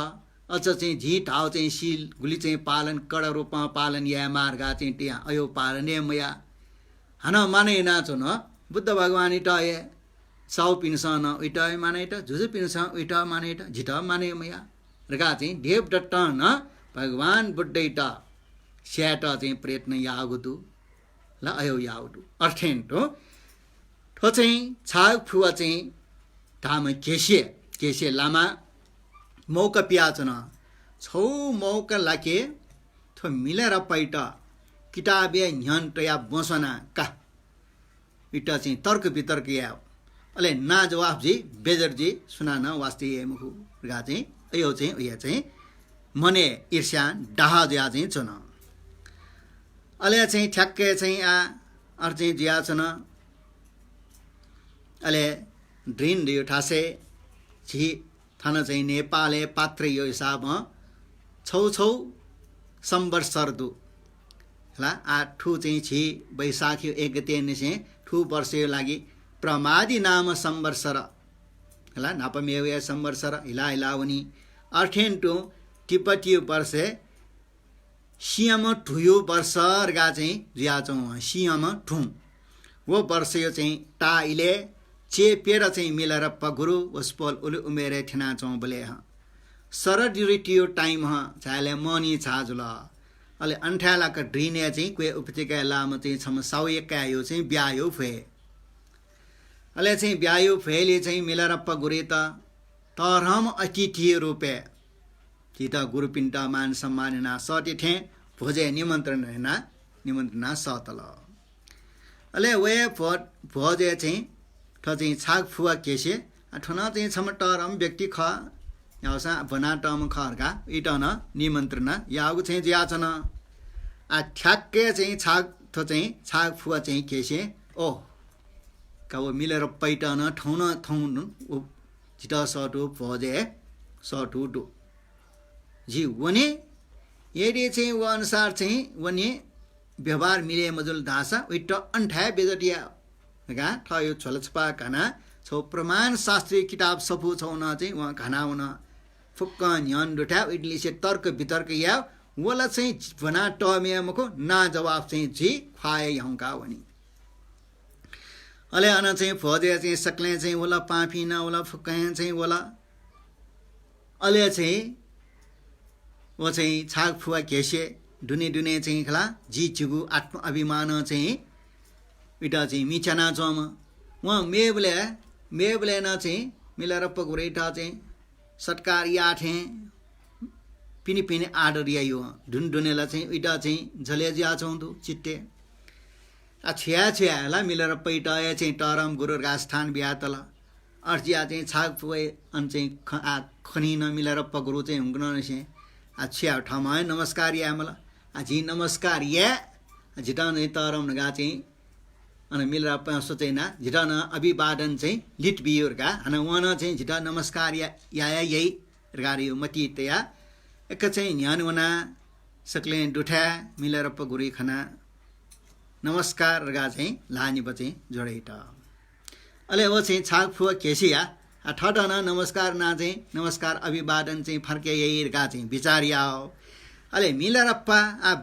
A: अझ चाहिँ झिट हाउ चाहिँ सिल गुली चाहिँ पालन कड रूपमा पालन या मार्गा चाहिँ त्यहाँ अयो पालने मया हन माने नाचो न बुद्ध भगवान इटए साउ पिनस न इटए माने इट झुझु पिनस इट माने इट झिट माने मया रगा चाहिँ देव डट्ट न भगवान बुद्ध इट स्याट चाहिँ प्रयत्न यागुतु ल अयो याउटु अर्थेन तो ठो चाहिँ छाग फुवा चाहिँ धाम केसे लामा मौका पियाचन छौ मौका लाके थो मिलेर पैट किताबे न्यन टया बसना का इट चाहिँ तर्क वितर्क या अले ना जवाफ जी बेजर जी सुना न वास्ते मुखु गा चाहिँ यो चाहिँ उया चाहिँ मने ईर्ष्या डाहा ज्या चाहिँ चन अले चाहिँ ठ्याक्कै चाहिँ अर चाहिँ ज्या छन अले ड्रिन दियो ठासे छि थाना चाहिँ नेपाले पात्र यो हिसाबमा छौ संवत्सर दु होला आठु चाहिँ छि वैशाखी 1 गते निसे ठु वर्ष यो लागि प्रमादी नाम संवत्सर होला नापमेव संवत्सर हिलाउनी अर्थेन टु टिपटी वर्षे सियम ठुयो वर्ष गा चाहिँ ज्याचौँ सियम ठु वो वर्ष यो चाहिँ टाइले चेपेर चाहिँ मिलेर पगुरु वस्पल उलु उमेरे थिना चौँ बोले सरडिरिटियो टाइम चाले मनी छाजुल अले अन्ठालाका ड्रिने चाहिँ कोही उपत्यका लाम चाहिँ छम साउयका यो चाहिँ ब्यायो फे अले चाहिँ ब्यायो फेले चाहिँ मिलेर पगुरे त तरहम अतिथि रूपे चिता गुरुपिण्ड मान सम्मानना सटे थे भोजे निमन्त्रणा सतल अले वे भोजे चाहिँ चाहिँ छाग फुवा केसे ठुना चाहिँ छम टरम व्यक्ति ख याउसा बना टम खरका इटन निमन्त्रणा यागु चाहिँ ज्याचन आ ठ्याक्के चाहिँ छाग चाहिँ छाग फुवा चाहिँ केसे ओ काबो मिलेर पैटन ठौन छिट सटु भोजे सटु डु जी वने यदि चाहिँ वो अनुसार चाहिँ वने व्यवहार मिले मजुल धासा उइट अन्ठाय बेजटिया गा ठयो छलछपा खाना छौ प्रमाण शास्त्रीय किताब सफु छौन चाहिँ वहाँ खाना हुन फुक्क न्यन डुठा इडली से तर्क वितर्क या वला चाहिँ भना टमेमको ना जवाफ चाहिँ जी खुवाए यहाँका वनी अले अन चाहिँ फदे चाहिँ सक्ले चाहिँ वला पाफी न वला फुक्क चाहिँ वला अले चाहिँ वो चाहिँ छाग फुवा केसे दुने चाहिँ खला जी चिगु आत्म अभिमान चाहिँ इटा चाहिँ मिचना चम वहाँ मेबले न चाहिँ मिलेर पगुरेटा चाहिँ सत्कार याठे पिनी आडर यो ढुनढुनेला चाहिँ इटा चाहिँ झले ज्या चौँदु चिट्टे आ छ्या मिलेर पैटा चाहिँ टरम गुरु राजस्थान बिहातल अर्जिया चाहिँ छाग फुए अन चाहिँ खनी न मिलेर पगुरु चाहिँ हुँग्न नसे आ छ्या ठाउँमा नमस्कार या मला आ जी नमस्कार या झिटा चाहिँ तरम नगा चाहिँ अनि मिलरप्पा सोचेन झिटा न अभिवादन चाहिँ लिट बियोरका हन वन चाहिँ झिटा नमस्कार या यही रगारियो मती तया एक चाहिँ न्यान वना सकले दुठा मिलरप्पा गुरी खना नमस्कार रगा चाहिँ लानी बचे जोडेट अले वो चाहिँ छाक फुवा केसिया ठट न नमस्कार ना चाहिँ नमस्कार अभिवादन चाहिँ फर्के यही रगा चाहिँ विचारिया अले मिलरप्पा आ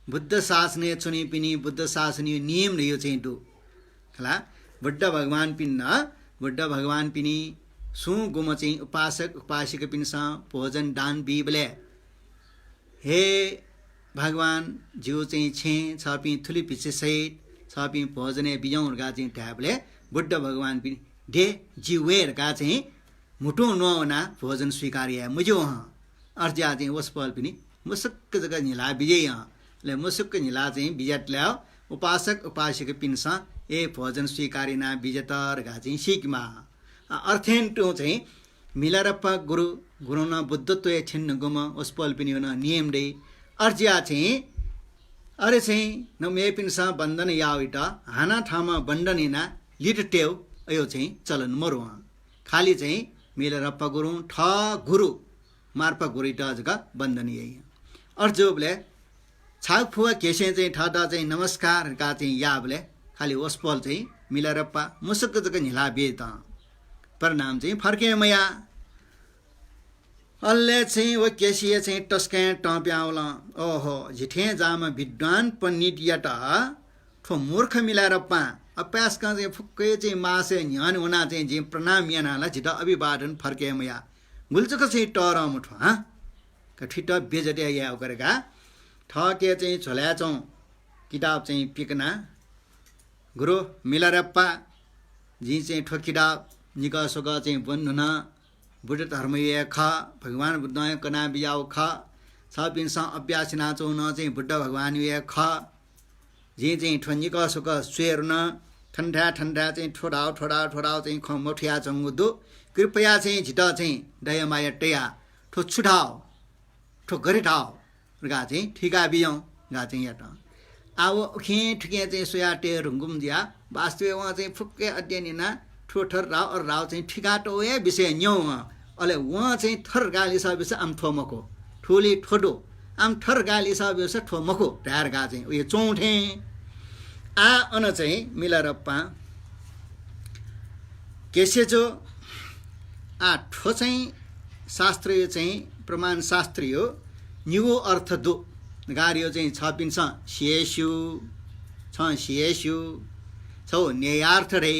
A: बुद्ध शासने चुनी पिनी बुद्ध शासनीय नियम रह्यो चाहिँ दु खला बुद्ध भगवान पिन्न बुद्ध भगवान पिनी सु गुम चाहिँ उपासक उपासिक पिनसा भोजन दान बिबले हे भगवान जिउ चाहिँ छे छपि थुली पिछे सहित छपि भोजने बिजौँहरुका चाहिँ ट्याबले बुद्ध भगवान पिनी डे जिवेरका चाहिँ मुटु नवना भोजन स्वीकार्य मुजो अर्जा चाहिँ वसपल पिनी मुसक्क जगह निला बिजय ले मुसुक निला चाहिँ बिजट ल्याओ उपासक उपासिक पिनसा ए भोजन स्वीकारिना बिजतर गा चाहिँ सिकमा अर्थेन टो चाहिँ मिलरप्पा गुरु न बुद्धत्व छिन्न गुम उसपल पिनी न नियम दे अर्जिया चाहिँ अरे चाहिँ न मे पिनसा बन्धन याविटा हाना ठामा बन्धनिना लिट टेउ अयो चाहिँ चलन मरु खाली चाहिँ मिलरप्पा गुरु मार्पा गुरुटा जगा बन्धन यही अर्जोबले छाक फुवा केसे चाहिँ ठटा चाहिँ नमस्कार का चाहिँ याबले खाली वसपल चाहिँ मिलरप्पा मुसुक जग निला बेत परिणाम चाहिँ फर्के मया अल्ले चाहिँ वो केसिए चाहिँ टस्के टप्याउला ओहो झिठे जामा विद्वान पंडित यटा ठो मूर्ख मिलरप्पा अप्यास का चाहिँ फुक्कै चाहिँ मासे न्यान हुना चाहिँ जे प्रणाम यानाला झिटा अभिवादन फर्के मया गुल्चक चाहिँ टर मुठो हा कठिट बेजटे या गरेका ठके चाहिँ झोल्याचौँ किताब चाहिँ पिकना गुरु मिलरप्पा जी चाहिँ ठो किताब निका सोग चाहिँ बन्धुन बुद्ध धर्म ये ख भगवान बुद्ध कना बियाउ ख छ पिनसा अभ्यास नाचौ न चाहिँ बुद्ध भगवान ये ख जी चाहिँ ठो निका सोग स्वेर न ठन्डा चाहिँ ठोडाउ चाहिँ ख मोठिया चंगुदु कृपया चाहिँ झिटा चाहिँ दयामाया टया ठो छुटाओ ठो गरिठाओ गा चाहिँ ठिका बियौँ गा चाहिँ याटा अब खे ठिके चाहिँ सोयाटे रुङ्गुम दिया वास्तव वहाँ चाहिँ फुक्के अध्ययनिना ठोठर राव और राव चाहिँ ठिकाटो ए विषय न्यौ अले वहाँ चाहिँ थर गाली सब विषय आम ठोमको ठोली ठोडो आम थर गाली सब विषय ठोमको ढार गा चाहिँ उयो चौठे आ अन चाहिँ मिलरप्पा केसे जो आ ठो चाहिँ शास्त्रीय चाहिँ प्रमाण शास्त्रीय निगो अर्थ दो गारियो चाहिँ छ पिन्छ शेषु छौ न्यायार्थ रे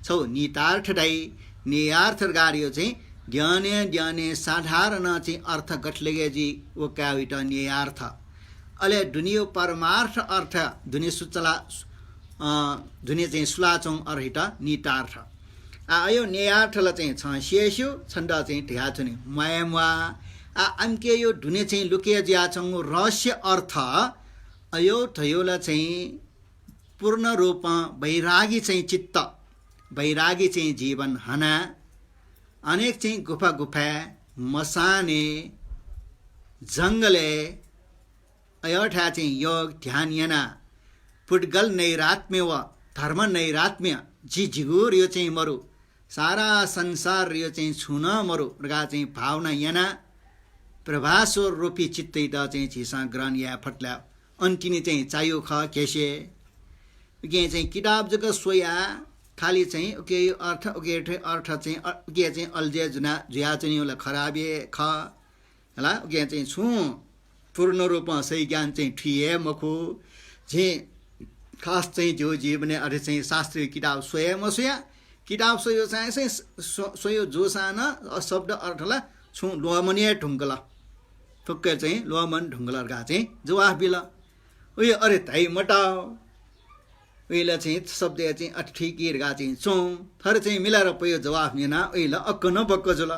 A: छौ नीतार्थ रे न्यायार्थ गारियो चाहिँ ज्ञाने साधारण चाहिँ अर्थ गठलेगे जी वो क्या विटा न्यायार्थ अले दुनियो परमार्थ अर्थ दुनिया सुचला दुनिया चाहिँ सुलाचौं अर्हिटा नीतार्थ आयो न्यायार्थला चाहिँ छ शेषु छन्द चाहिँ ढ्या छुने मयमवा आमके यो ढुने चाहिँ लुके ज्याचंग रहस्य अर्थ अयो थयोला चाहिँ पूर्ण रूपमा वैरागी चाहिँ चित्त वैरागी चाहिँ जीवन हना अनेक चाहिँ गुफा मसाने जंगले अयोठा चाहिँ योग ध्यान याना पुटगल नैरात्म्य व धर्म नैरात्म्य जिगुर यो चाहिँ मरु सारा संसार यो चाहिँ छुन मरु रगा चाहिँ भावना याना प्रभासोर रूपी चित्तै द चाहिँ झिसा ग्रहण या फटला अन्तिनी चाहिँ चाहियो ख केसे के चाहिँ किताब जग सोया खाली चाहिँ ओके अर्थ ओके अर्थ चाहिँ के चाहिँ अल्जे जुना जुया चाहिँ होला खराबे ख होला ओके चाहिँ छु पूर्ण रूपमा सही ज्ञान चाहिँ ठिए मखु जे खास चाहिँ जो जीवने अरे चाहिँ शास्त्रीय किताब सोया मसोया किताब सोयो चाहिँ सोयो जोसान शब्द अर्थला छु लोमनिए ढुङ्गला फुक्के चाहिँ लोमन ढुङ्गला गा चाहिँ जवाफ बिला उयो अरे ताई मटाओ उइला चाहिँ शब्द चाहिँ अठिकीर गा चाहिँ चौँ थर चाहिँ मिलाएर पयो जवाफ निना उइला अक्क नबक्क जुला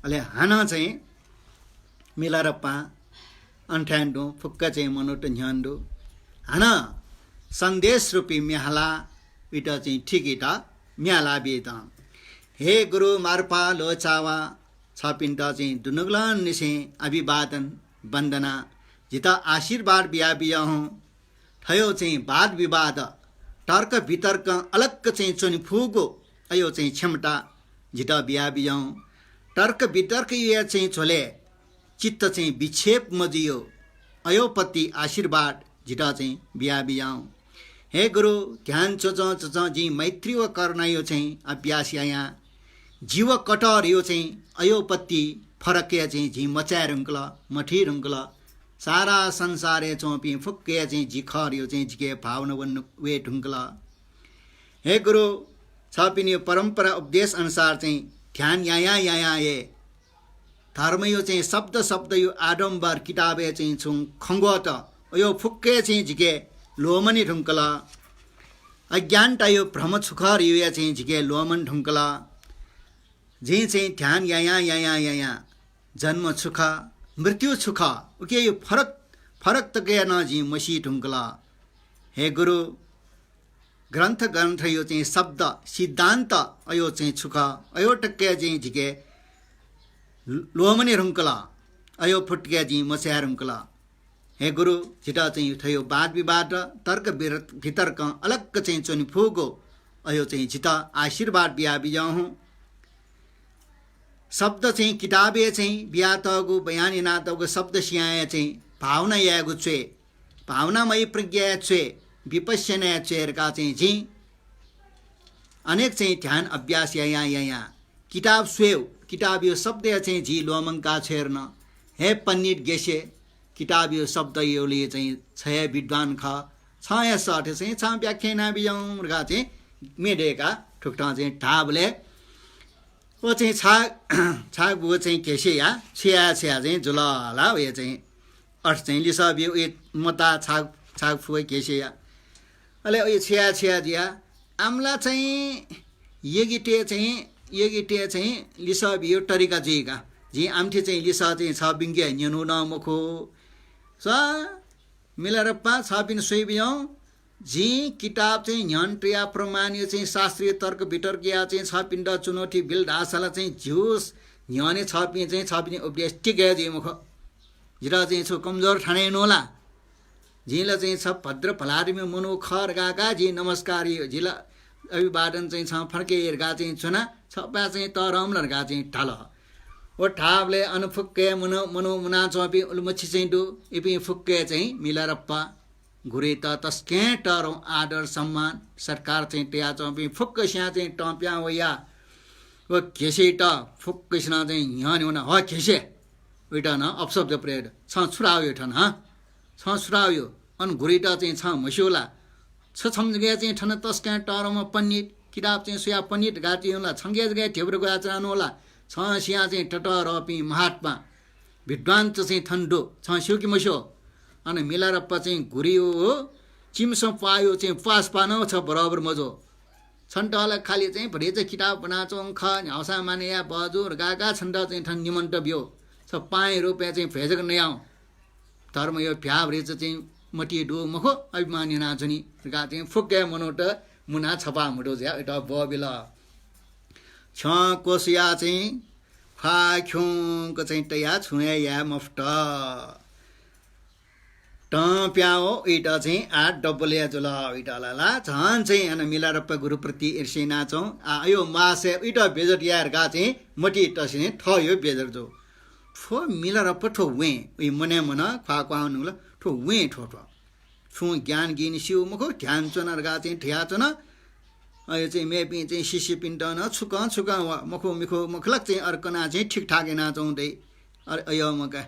A: अले हाना चाहिँ मिलाएर पा अन्ठान्डो फुक्का चाहिँ मनोट न्यान्डो हाना संदेश रूपी म्याला इटा चाहिँ ठिकिटा म्याला बेता हे गुरु मार्पा लोचावा छपिन्टा चाहिँ दुनुगलन निसे अभिवादन वन्दना जिता आशीर्वाद बिया बिया हूँ थयो चाहिँ वाद विवाद तर्क वितर्क अलग चाहिँ चोनि फुगो अयो चाहिँ क्षमता झिटा बिहा बिजाउँ तर्क वितर्क यो चाहिँ छोले चित्त चाहिँ विक्षेप मजियो अयोपति आशीर्वाद झिटा चाहिँ बिहा बिजाउँ हे गुरु ध्यान चोच जी मैत्री व गर्न यो चाहिँ अभ्यास यहाँ जीव कटर यो चाहिँ अयोपति फरक चाहिँ झी मचाएर रुङ्कल मठी रुङ्कल सारा संसारे चौपी फुक्के चाहिँ झिखर यो चाहिँ झिके भावना वन वे ढुङ्कल हे गुरु छपिन यो परम्परा उपदेश अनुसार चाहिँ ध्यान यहाँ ए धर्म यो चाहिँ शब्द यो आडम्बर किताबे चाहिँ छुङ खङ्गो त यो फुक्के चाहिँ झिके लोमनी ढुङ्कल अज्ञानता यो भ्रम छुखर यो चाहिँ झिके लोमन ढुङ्कल जे चाहिँ ध्यान यहाँ जन्म सुख मृत्यु सुख उके यो फरक त गए न जी मसी ढुङ्कल हे गुरु ग्रन्थ यो चाहिँ शब्द सिद्धान्त अयो चाहिँ सुख अयो टक्के चाहिँ झिके लोमनी ढुङ्कल अयो फुटके जी मस्या ढुङ्कल हे गुरु झिटा चाहिँ थयो वाद विवाद तर्क वितर्क अलग चाहिँ चोनि फुगो अयो चाहिँ झिटा आशीर्वाद बिहा बिजाउँ शब्द चाहिँ किताबे चाहिँ बिहा तगु बयानी नातगु शब्द सियाए चाहिँ भावना यागु छे भावनामय प्रज्ञा छे विपश्यना छेरका चाहिँ जी अनेक चाहिँ ध्यान अभ्यास यहाँ किताब स्वेव किताब यो शब्द चाहिँ जी लोमङ्का छेर्न हे पण्डित गेसे किताब यो शब्द योले चाहिँ छय विद्वान ख छय सठ चाहिँ छ व्याख्याना बिजाउँ गा चाहिँ मेडेका ठुक्टा चाहिँ ढाबले वो चाहिँ छाग बुगो चाहिँ केसे या छिया चाहिँ जुलाला उयो चाहिँ अर्थ चाहिँ लिसा बिउ मता छाग फुगै केसे या अहिले उयो छिया दिया आम्ला चाहिँ यगिटे चाहिँ लिसा बिउ तरिका जिगा जी आम्थे चाहिँ लिसा चाहिँ छ बिङ्गे न्यनु न मुखो स मिलारप्पा छ बिन सोइ बिउ जी किताब चाहिँ ज्ञान प्रिया प्रमाण यो चाहिँ शास्त्रीय तर्क वितर्क या चाहिँ छ पिण्ड चुनौती बिल ढासला चाहिँ झ्युस ज्ञाने छ पिने उपदेश टिके जी मुख जिरा चाहिँ छु कमजोर ठाने नोला झिला चाहिँ छ भद्र फलारीमा मनो खर गाका जी नमस्कार यो झिला अभिवादन चाहिँ छ फर्के गा चाहिँ छुना छपा चाहिँ तरमलर गा चाहिँ ढाल ओ ठाबले अनुफुक्के मनो मुना चपी उलमछि चाहिँ दु इपि फुक्के चाहिँ मिलारप्पा घुरे त तस्के टरौँ आदर सम्मान सरकार चाहिँ टिया चौपी फुक्क स्या चाहिँ टम्प्या हो या वो खेसे त फुक्क स्ना चाहिँ यहाँ नि हो खेसे उइटा न अपशब्द प्रयोग छ छुरायो ठन छ छुरायो अन घुरे त चाहिँ छ मस्योला छ छम्गे चाहिँ ठन तस्के टरमा पण्डित किताब चाहिँ सुया पण्डित गाती होला छङ्गे गए ठेब्रो गया चाहनु होला छ स्या चाहिँ टटर अपि महात्मा विद्वान चाहिँ थन्डो छ स्यो कि मस्यो अनि मिलारप्पा चाहिँ घुरियो हो चिम्सो पायो चाहिँ पास पानो छ बराबर मजो छन्टला खाली चाहिँ भरे चाहिँ किताब बनाचो अङ्ख हौसा माने या बजुर गागा छन्ट चाहिँ ठन निमन्ट बियो छ 5 रुपियाँ चाहिँ भेजक नै आउँ धर्म यो भ्या भरे चाहिँ मटी डो मखो अभिमानी नाचुनी गा चाहिँ फुक्के मनोट मुना छपा मुडो ज्या एउटा बबिल छ कोसिया चाहिँ फा ख्युङको चाहिँ तया छुया या मफ्ट प्याओ इटा चाहिँ 8 डबलिया जुल इटा लाला झन् चाहिँ अनि मिलारप्पा गुरुप्रति ईर्ष्या नाचौँ यो मासे इटा बेजर यार गा चाहिँ मटी टसिने ठयो बेजर जो ठो मिलारप्पा ठो वे उयो मने मन खुवाको आउनु ठो वे ठो छु ज्ञान गिन सिउ मखो ध्यान चोनर गा चाहिँ ठिया चोन यो चाहिँ मेपी चाहिँ शिशि पिन्ट न छुक मखो मिखो मखलक चाहिँ अर्कना चाहिँ ठिकठाक नाचौँदै अयो मका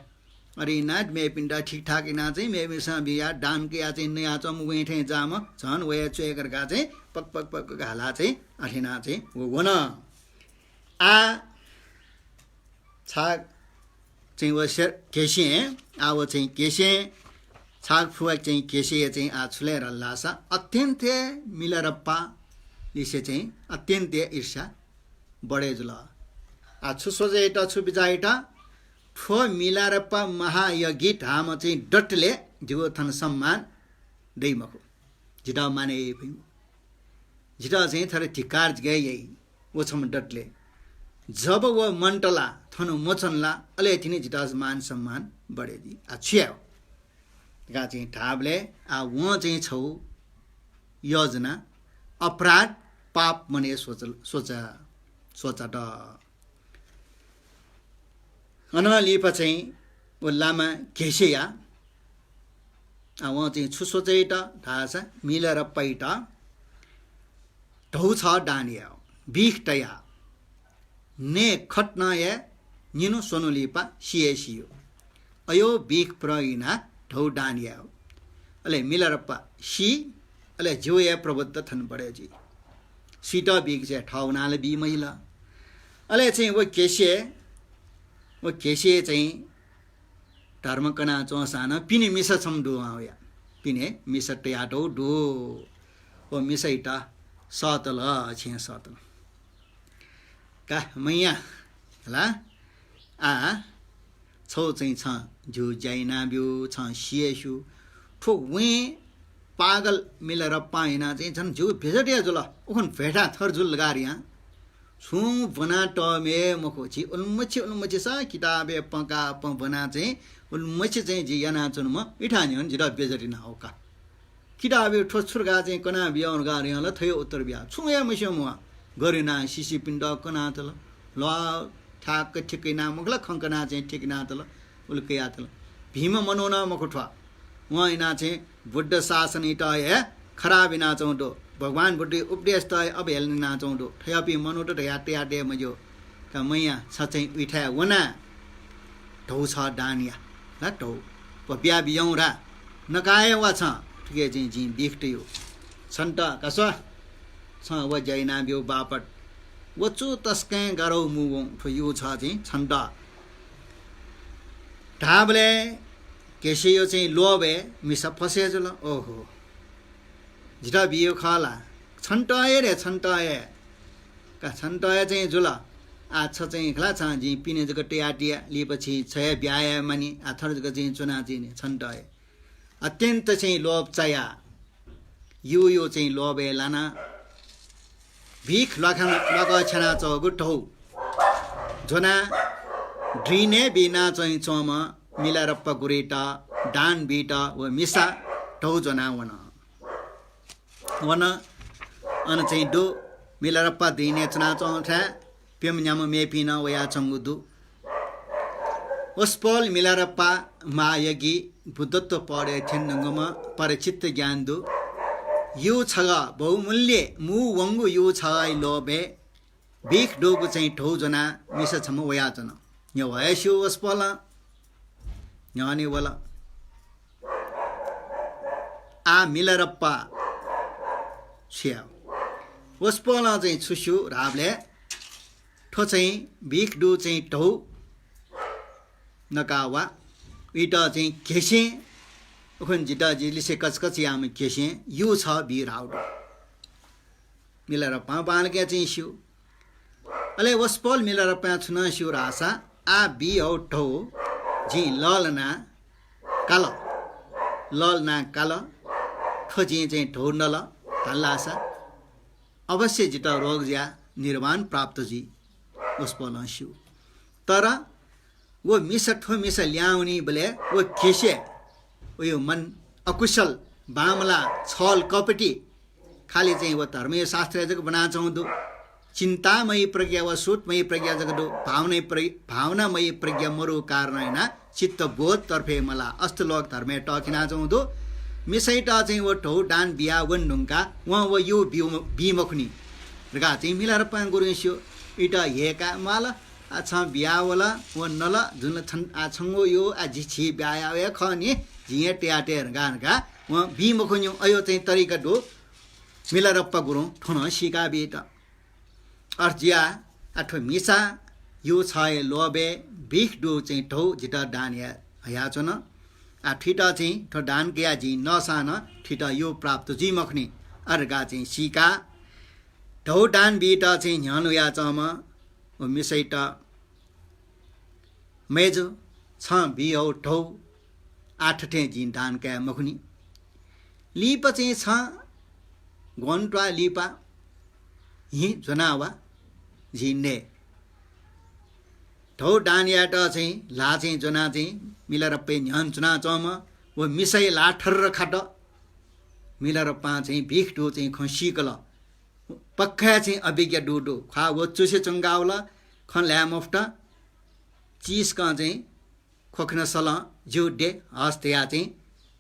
A: अरे नाट मे पिंडा ठीक ठाक ना चाहिँ मे बिसा बिया डान के या चाहिँ नया चम वेठे जाम छन वे चेकर का चाहिँ पक घाला चाहिँ अठिना चाहिँ वो न आ छाक चाहिँ वो शेर केसे आ वो चाहिँ केसे छाक फुक चाहिँ केसे चाहिँ आ छुले रल्लासा अत्यन्त मिलरप्पा लिसे चाहिँ अत्यन्त ईर्ष्या बढे जुल आ छु सोजे एटा छु बिजाइटा ठो मिलारप्पा महायज्ञ ठाम चाहिँ डटले जीवथन सम्मान दैमको झिटा माने झिटा चाहिँ थर धिकार गए यही वो छम डटले जब वो मन्टला थनु मोचनला अले थिने झिटा मान सम्मान बढे दि आ छिया गा चाहिँ ठाबले आ वो चाहिँ छौ योजना अपराध पाप मने सोचा द अनलिप चाहिँ व लामा घेसेया उहाँ चाहिँ छुसोचैट ढासा मिलेर पैट ढौ छ डानिया बिखटया ने खट्नय निनु सोनुलिपा सिएसियो अयो बिख प्रइना ढौ डानिया अले मिलरप्पा सी अले जोया प्रबुद्ध थन पड़े जी सीटा बिख चाहिँ ठाउनाले बि महिला अले चाहिँ वो केसे चाहिँ धर्मकना चौसाना पिने मिसा छम डो आया पिने मिसा टयाटो डो ओ मिसैटा सतल छिया सतल का मैया हला आ छौ चाहिँ छ जु जाइना बिउ छ सिएसु ठो वे पागल मिलेर पाइना चाहिँ छन् जु भेजटिया जुल उखन भेटा थर जुल गारिया छु बना टमे मखोची उन्मछि सा किताबे पंका प बना चाहिँ उन्मछि चाहिँ जियाना चुनमा इठानी हन जिरा बेजरी ना होका किताबे ठोछुरगा चाहिँ कना बियाउन गारिया ल थयो उत्तर बिया छुया मस्यमुआ गरिना सिसी पिण्ड कना तल ल ठाक ठिकै ना मगला खंकना चाहिँ ठिक ना तल उल्के आतल भीम मनोना मखोठवा वहाँ चाहिँ बुद्ध शासन इटाय खराब ना चौडो भगवान बुद्धि उपदेश तय अब हेल्न ना चौडो ठयापि मनोट याटे मजो का मैया सचै उठा वना ढौ छ डानिया ल ढौ पपिया बियौरा नकाय वा छ ठिकै चाहिँ जी बिखटियो छन्ट कसो छ व जैना बिउ बापट वचु तस्कै गरौ मुवौ ठयो छ चाहिँ छन्ट ढाबले केसियो चाहिँ लोबे मिसा फसे जुल ओहो जिटा बियो खाला छन्टए रे छन्टए का छन्टए चाहिँ जुल आछ चाहिँ खला छ जी पिने जग टिया लिएपछि छय ब्याय मानि आथर जग चाहिँ चुना चाहिँ छन्टए अत्यन्त चाहिँ लोभ चया यो चाहिँ लोभे लाना भिख लखन लग छना चौ गुठौ जोना ड्रिने बिना चाहिँ चोम मिलारप्पा गुरेटा डान बीटा व मिसा ढौ जना वन अन चाहिँ दो मिलारप्पा दिने चना चौठा पेम न्याम मेपिन वया चंगुदु ओस्पल मिलारप्पा मायगी बुद्धत्व पढे थिन्नगम परिचित ज्ञान दु यो छग बहुमूल्य मु वंगु यो छाइ लोबे बिख डोगु चाहिँ ढौ जना मिसा छम वया जना य वयसु ओस्पल न्यानी वला आ मिलारप्पा छिया ओस्पल चाहिँ छुसु राबले ठो चाहिँ बिख डु चाहिँ ढौ नकावा इटा चाहिँ घेसे उखन जिटा जिलिसे कचकच याम घेसे यो छ बि राउडो मिलारप्पा बाल के चाहिँ सिउ अले ओस्पल मिलारप्पा छुना सिउ रासा आ बि औ ढौ जी ललना काल खोजी चाहिँ ढौ नल हल्लासा अवश्य जिता रोग ज्या निर्वाण प्राप्त जी उस पलसिउ तर वो मिसठो मिस ल्याउनी बले वो केसे यो मन अकुशल बामला छल कपटी खाली चाहिँ वो धर्मीय शास्त्र जग बना चाहदो चिन्तामयी प्रज्ञा व सुतमयी प्रज्ञा जगदो भावनामयी प्रज्ञा मरु कारण हैन चित्त बोध तर्फे मला अस्तलोक धर्मे टकिना चाहदो मिसैटा चाहिँ वो ढौ डान बिया वन ढुङ्का वहाँ वो यो बिमखनी रगा चाहिँ मिलाएर पान गुरुस्यो इटा हेका माला छ बिया वाला वो नल जुन छन् आ छंगो यो आ जिछि बिया वे खनी जिए ट्याटे रगा वहाँ बिमखन्यो अयो चाहिँ तरिका दो मिलाएर पा गुरु ठन सिका बेटा अर्जिया आठो मिसा यो छय लोबे बिख दो चाहिँ ढौ जिता डानिया हया छन आ ठिटा चाहिँ ठो डान गया जी नसान ठिटा यो प्राप्त जी मखनी अर्गा चाहिँ सिका ढौ डान बीटा चाहिँ न्यानु या चम ओ मिसैटा मेजो छ बियो ढौ आठठे जी डान का मखनी लिप चाहिँ छ गोन्ट्वा लिपा हि जनावा जिने ढौ डानियाट चाहिँ ला चाहिँ जना चाहिँ मिलाएर पे न्यान चुना चम वो मिसै ला ठर्र खाट मिलेर पा चाहिँ भिख डो चाहिँ खसिकल पक्का चाहिँ अभिज्ञ डोडो खा वचुसे चङ्गाउला खन ल्यामफ्ट चिज का चाहिँ खोक्न सल जो डे हस्ते चाहिँ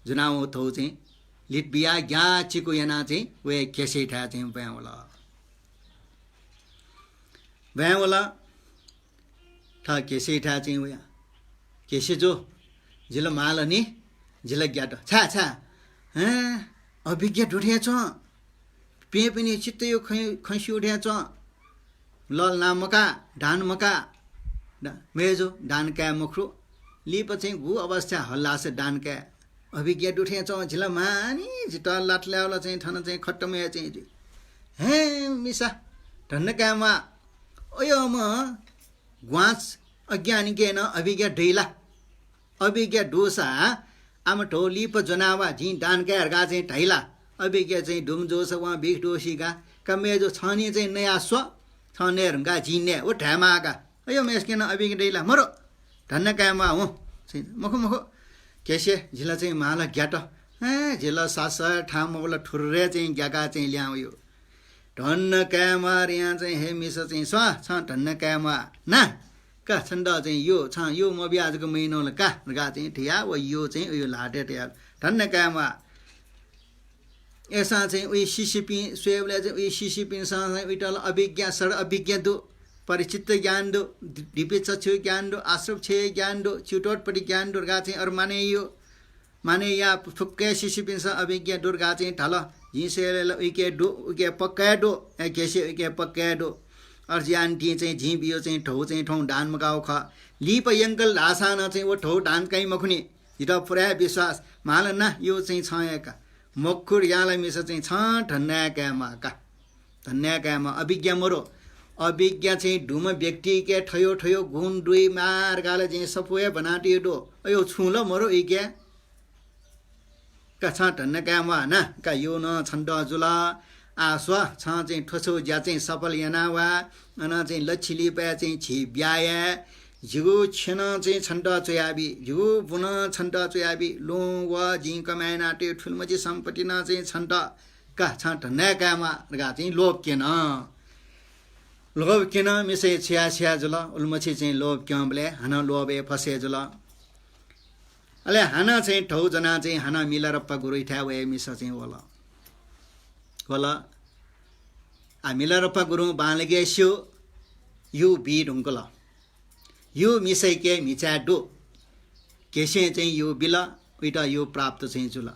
A: जुनाउ थौ चाहिँ लिट बिया ग्या चिको याना चाहिँ वे केसे ठा चाहिँ भ्यावला ठा केसे ठा चाहिँ वे केसे जो जिल्ला माल नि जिल्ला ग्याट छा छा अभिज्ञ ढुढ्या छ पे पनि चित्त यो खैसी उठ्या छ लल नामका धान मका मेजो डान क्या मुखरो लिप चाहिँ गु अवस्था हल्ला से डान क्या अभिज्ञ डुठ्या छ झिला मानी झिटा लाट ल्याउला चाहिँ ठन चाहिँ खट्टमया चाहिँ हे मिसा धन्न कामा ओयो म ग्वाच अज्ञानी केन अभिज्ञ ढैला अभिज्ञ डोसा आम ढोली प जनावा झि डान क्या हर्गा चाहिँ ढैला अभिज्ञ चाहिँ ढुम जोस वहाँ भिख डोसीका कमे जो छनी चाहिँ नयाँ स्व छने रंगा झिने ओ ढ्यामाका अयो मेस्केन अभिज्ञ ढैला मरो धन्न कामा हो मखो मखो केसे झिला चाहिँ माला ग्याट झिला सास ठाम बोला ठुर्रे चाहिँ ग्याका चाहिँ ल्याउयो धन्न कामा यहाँ चाहिँ हे मिस चाहिँ छ धन्न कामा ना का छन्द चाहिँ यो छ यो म बिहाजको महिनौला का गा चाहिँ ठिया व यो चाहिँ उयो लाटे ठिया धन्न कामा ऐसा चाहिँ उयो सिसिपी स्वेबले चाहिँ उयो सिसिपीसँग उइटल अभिज्ञ सर अभिज्ञ दो परिचित ज्ञान दो डिपे चछु ज्ञान दो आश्रप छे ज्ञान दो चिटोटपट्टि ज्ञान दुर्गा चाहिँ अरू माने या फुक्के सिसिपिन स अभिज्ञ दुर्गा चाहिँ ढल झिसेले उके डो उके पक्का डो केसे उके पक्का डो अर्ज्यान टी चाहिँ झि बियो चाहिँ ठौ डान मगाउ ख लिप यंकल लासान चाहिँ ओ ठौ डान कै मखुनी हिटा पुरा विश्वास माल न यो चाहिँ छयका मखुर यालाई मिस चाहिँ छ धन्याकामा अभिज्ञ मरो अभिज्ञ चाहिँ ढुम व्यक्ति के ठयो गुण दुई मार गाले चाहिँ सपोए बनाटियो डो अयो छुल मरो इके का छ धन्याकामा न का यो न छन्द जुला आस्वा छ चाहिँ ठोसो ज्या चाहिँ सफल यनावा अन चाहिँ लच्छिली पया चाहिँ छि ब्याय झिगु छेन चाहिँ छन्द चोयाबी झिगु पुन छन्द चोयाबी लो व झि कमायना टे ठुलमजी सम्पत्ति न चाहिँ छन्द का छ धन्याकामा गा चाहिँ लोभ केन लोभ किन मिसे छिया जुल उल्मछि चाहिँ लोभ क्यों बोले हाना लोभे फसे जुल अले हाना चाहिँ ठौ जना चाहिँ हाना मिलरप्पा गुरु इठा वे मिस चाहिँ वला आ मिलरप्पा गुरु बालगे स्यो यु बी ढुङ्कल यो मिसै के मिचा डो केसे चाहिँ यो बिल उइटा यो प्राप्त चाहिँ जुल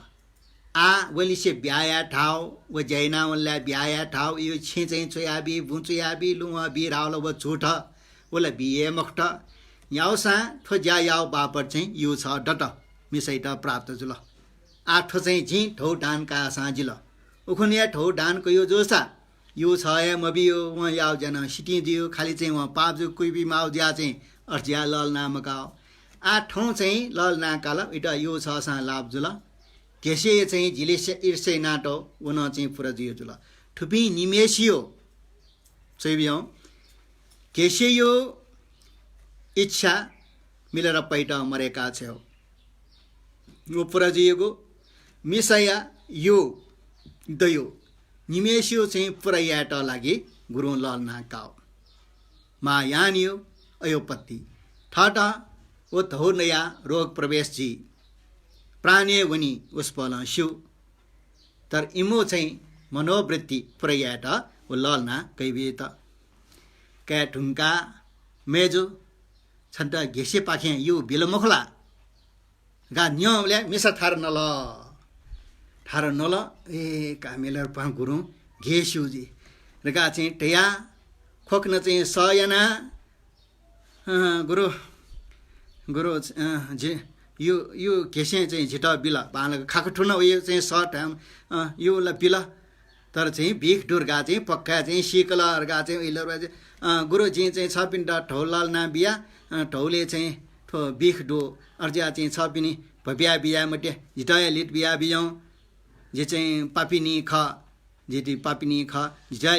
A: आ वली से ब्याया ठाव व जैना वल्ला ब्याया ठाव यो छे चाहिँ चोयाबी बुचोयाबी लुवा बी रावल व झुठ वला बिए मखट याउसा ठो ज्या याउ बापर चाहिँ यो छ डट मिसै त प्राप्त जुल आठ चाहिँ झि ठौ डान का साजिल उखुनिया ठौ डान को यो जोसा यो छ ए मबियो व याउ जना सिटी दियो खाली चाहिँ व पाप जो कुइ बि माउ ज्या चाहिँ अर्ज्या लल नामका आठौं चाहिँ लल नाकाल इटा यो छ सा लाभ जुल केसे चाहिँ झिलेसे इर्से नाटो उन चाहिँ पुरा दियो जुल ठुपी निमेसियो चैबियो केसे यो इच्छा मिलेर पैट मरेका छौ यो पुरा दिएको मिसया यो दयो निमेसियो चाहिँ पुरा याट लागि गुरु लल नाकाओ मा यानियो अयोपत्ति ठाटा ओ धो नया रोग प्रवेश जी प्राणे वनी उसपल शिव तर इमो चाहिँ मनोवृत्ति प्रयाट व ललना कैवेत क्या ढुङ्का मेजो छन्ट घेसे पाखे यो बिल मुखला गा न्यौले मिसा थार नल ए का मेलर पा गुरु घेस्युजी र गा चाहिँ टया खोक्न चाहिँ सयना गुरु जे यो केसे चाहिँ झिटा बिला बालक खाको ठुल्न उयो चाहिँ सर्ट यो ल बिला तर चाहिँ भिख डुर्गा चाहिँ पक्का चाहिँ सिकलहरुगा चाहिँ उइलर गुरु चाहिँ छ पिन्ड ठौलाल ना बिया ठौले चाहिँ ठो भिख डो अर्ज्या चाहिँ छ पिनी भबिया बिया मटे झिटा लिट बिया बियौ जे चाहिँ पापिनी ख जेटी पापिनी ख झिटा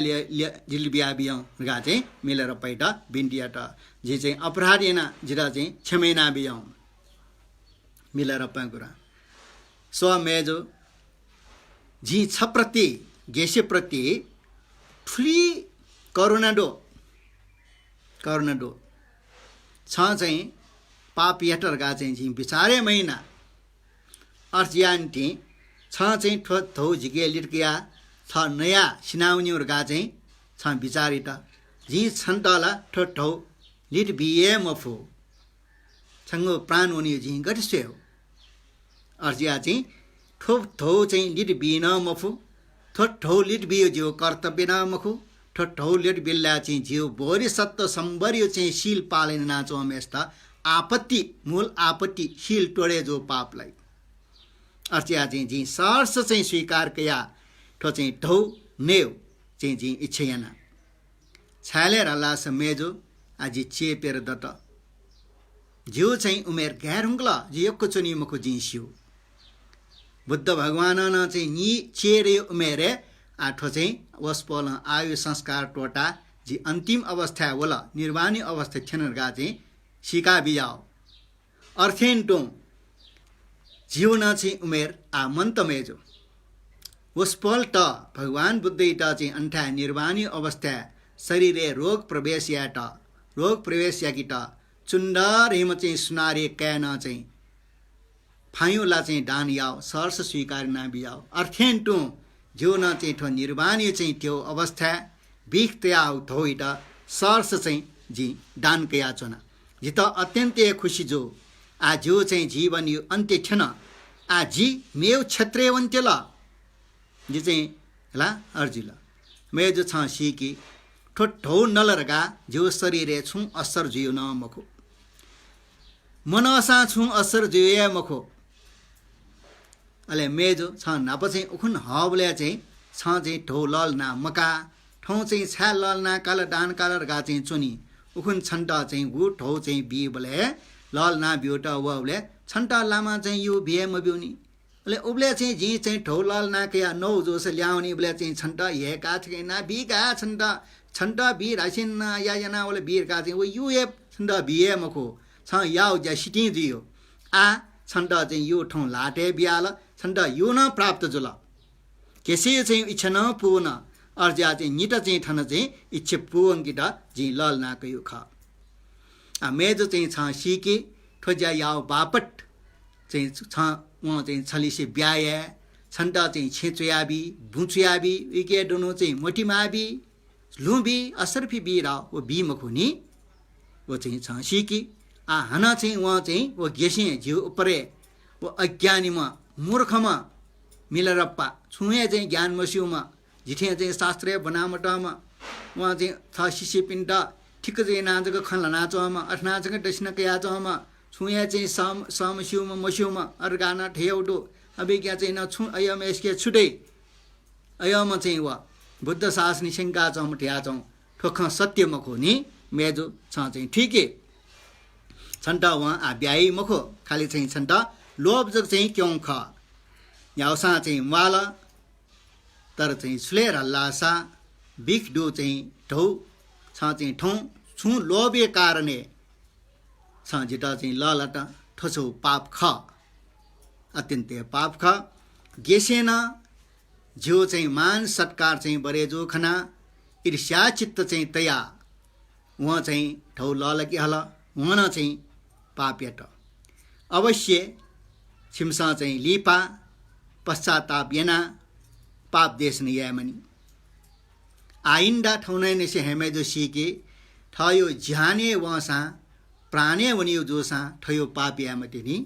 A: जिल बिया बियौ गा चाहिँ मिलेर पैटा बिन्टियाट जे चाहिँ अपराधीना झिटा चाहिँ छमेना बियौ मिलेर पागुरा सो मेजो जी छप्रति गेसे प्रति ठुली करुणाडो छ चाहिँ पाप यटरगा चाहिँ जी बिचारे महिना अर्जियान्टी छ चाहिँ ठो झिके लिटकिया छ नयाँ सिनाउनीहरूका चाहिँ छ बिचारित जी छन्तला ठो लिट बिए मफु छङ्गो प्राण हुने जी गरिस्यो अर्जिया चाहिँ ठो चाहिँ लिट बिन मफु ठो लिट बियो जियो कर्तव्य न मखु ठो लिट बिल्ला चाहिँ जियो बोरी सत्व सम्बरियो चाहिँ शील पालेन नाचो हमेशा आपत्ति मूल आपत्ति शील टोडे जो पापलाई अर्चिया चाहिँ जी सर्स चाहिँ स्वीकार कया ठो चाहिँ ढौ नेव चाहिँ जी इच्छेन छालेर लास मेजो आजी चेपेर दत जिउ चाहिँ उमेर ग्यारुङ्गला जियोको चुनी मुखु जिन्स्यु बुद्ध भगवान न चाहिँ नि चेरे उमेरे आठो चाहिँ वस्पल आयु संस्कार टोटा जी अन्तिम अवस्था होला निर्वाणी अवस्था छनरगा चाहिँ सिका बिजाओ अर्थेन्टो जीवन चाहिँ उमेर आ मन्त मेजो वस्पल त भगवान बुद्ध इटा चाहिँ अन्ठा निर्वाणी अवस्था शरीरे रोग प्रवेश या कि त चुन्डर हिम चाहिँ सुनारे कैन चाहिँ फायुला चाहिँ दान याओ सर्स स्वीकार न बियाओ अर्थेन्टो जीवन चाहिँ ठो निर्वाणी चाहिँ त्यो अवस्था बिख त्या धोइटा सर्स चाहिँ जी दान कया चोना जित अत्यन्तै खुसी जो आ जो चाहिँ जीवन यो अन्त्य छैन आ जी मेव क्षेत्रे वन्त्य ल जी चाहिँ ला अर्जिल मे जो छ सिकी ठोठौ नलरगा जो शरीरे छु असर जियो न मखो मनसा छु असर जियो मखो अले मेजो छ नाप चाहिँ उखुन हबले चाहिँ छ चाहिँ ढौ लल ना मका ठौ चाहिँ छा लल ना काल डान कालर गा चाहिँ चुनी उखुन छन्टा चाहिँ गु ठौ चाहिँ बि बले लल ना बिउटा वले छन्टा लामा चाहिँ यो बिए म बिउनी अले उबले चाहिँ जी चाहिँ ढौ लल ना के नौ जोस ल्याउनी बले चाहिँ छन्टा हे का छ ना बि का छन्टा बि रासिन या जना ओले बिर का चाहिँ वो यु ए छन्टा बिए मखो छ याउ ज्या सिटी दियो आ छन्टा चाहिँ यो ठौ लाटे बियाल छन्टा यो न प्राप्त जुल केसे चाहिँ इच्छा न पुन अर्जा चाहिँ निटा चाहिँ ठन चाहिँ इच्छा पुन किटा जी लल ना कयो ख आ मेजो चाहिँ छ सिके ठोज्या याउ बापट चाहिँ छ उहाँ चाहिँ छलिसे ब्याय छन्टा चाहिँ छेचुयाबी बुचुयाबी इके दोनो चाहिँ मोटिमाबी लुबी असरफी बिरा वो बी मखुनी वो चाहिँ छ सिके आ हना चाहिँ उहाँ चाहिँ वो गेसे जिउ उपरे वो अज्ञानीमा मूर्खमा मिलरप्पा छुए चाहिँ ज्ञान मस्युमा जिठे चाहिँ शास्त्रीय बनावटमा उहाँ चाहिँ छ शिष्य पिण्ड ठिक चाहिँ नाचको खनला नाचमा अठनाचको दक्षिण कयाचमा छुए चाहिँ समस्युमा मस्युमा अर्गाना ठेउडो अभिज्ञा चाहिँ न छु अयम यसके छुटै अयम चाहिँ वा बुद्ध शासनी शङ्का चौँ ठ्या चौँ ठोख सत्य मखो नि मेजो छ चाहिँ ठिकै छन्टा उहाँ आ ब्याई मखो खाली चाहिँ छन्टा लोभ जग चाहिँ क्यों ख याउसा चाहिँ वाल तर चाहिँ छुलेर लासा बिख डो चाहिँ ढौ छ चाहिँ ठौँ छु लोभे कारणे छ जिटा चाहिँ ललट ठोसो पाप ख अत्यन्तै पाप ख गेसेन जो चाहिँ मान सत्कार चाहिँ बरे जो खना ईर्ष्या चित्त चाहिँ तया उहाँ चाहिँ ढौ लल कि हल उहाँ न चाहिँ पाप्यट अवश्य छिमसा चाहिँ लिपा पश्चाताप येना पाप देश नियामनी आइन्दा ठौनै नेसे हेमे जो सिके ठयो ज्याने वसा प्राणे वनियो जोसा ठयो पाप यामति नि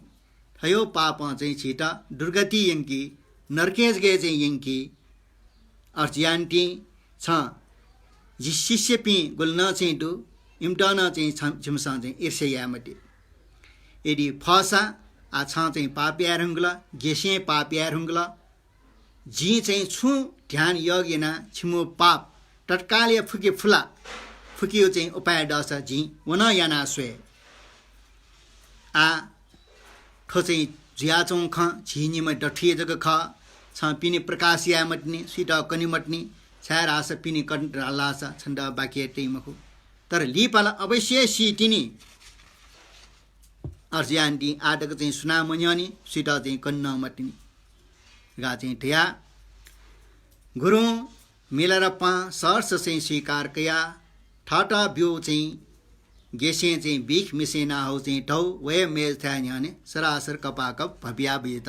A: ठयो पाप चाहिँ छिटा दुर्गति यङ्की नरकेश गए चाहिँ यङ्की अर्जियान्टी छ जि शिष्य पि गुल्न चाहिँ दु इम्टन चाहिँ छिमसा चाहिँ ईर्ष्या यामति यदि फसा आ छ चाहिँ पापिया रुङ्गला गेसे पापिया रुङ्गला जी चाहिँ छु ध्यान यज्ञना छिमो पाप तत्काल फुके फुला फुकियो चाहिँ उपाय दस जी वन याना स्वे आ ठो चाहिँ झिया चौँ ख झिनीमा डठिए जग ख छ पिने प्रकाश या मट्ने सिट कनि मट्ने छायर आस पिने कन्ट लास छन्द बाँकी त्यही मखु तर लिपाला अवश्य सिटिनी अर्जियान्टी आटक चाहिँ सुना मन्यानी सिट चाहिँ कन्न मट्ने गा चाहिँ ठिया गुरु मिलरप्पा सर्स चाहिँ स्वीकार कया ठाटा ब्यो चाहिँ गेसे चाहिँ बिख मिसेना हो चाहिँ ठौ वे मेल था न्याने सरासर कपाकप भव्या बेत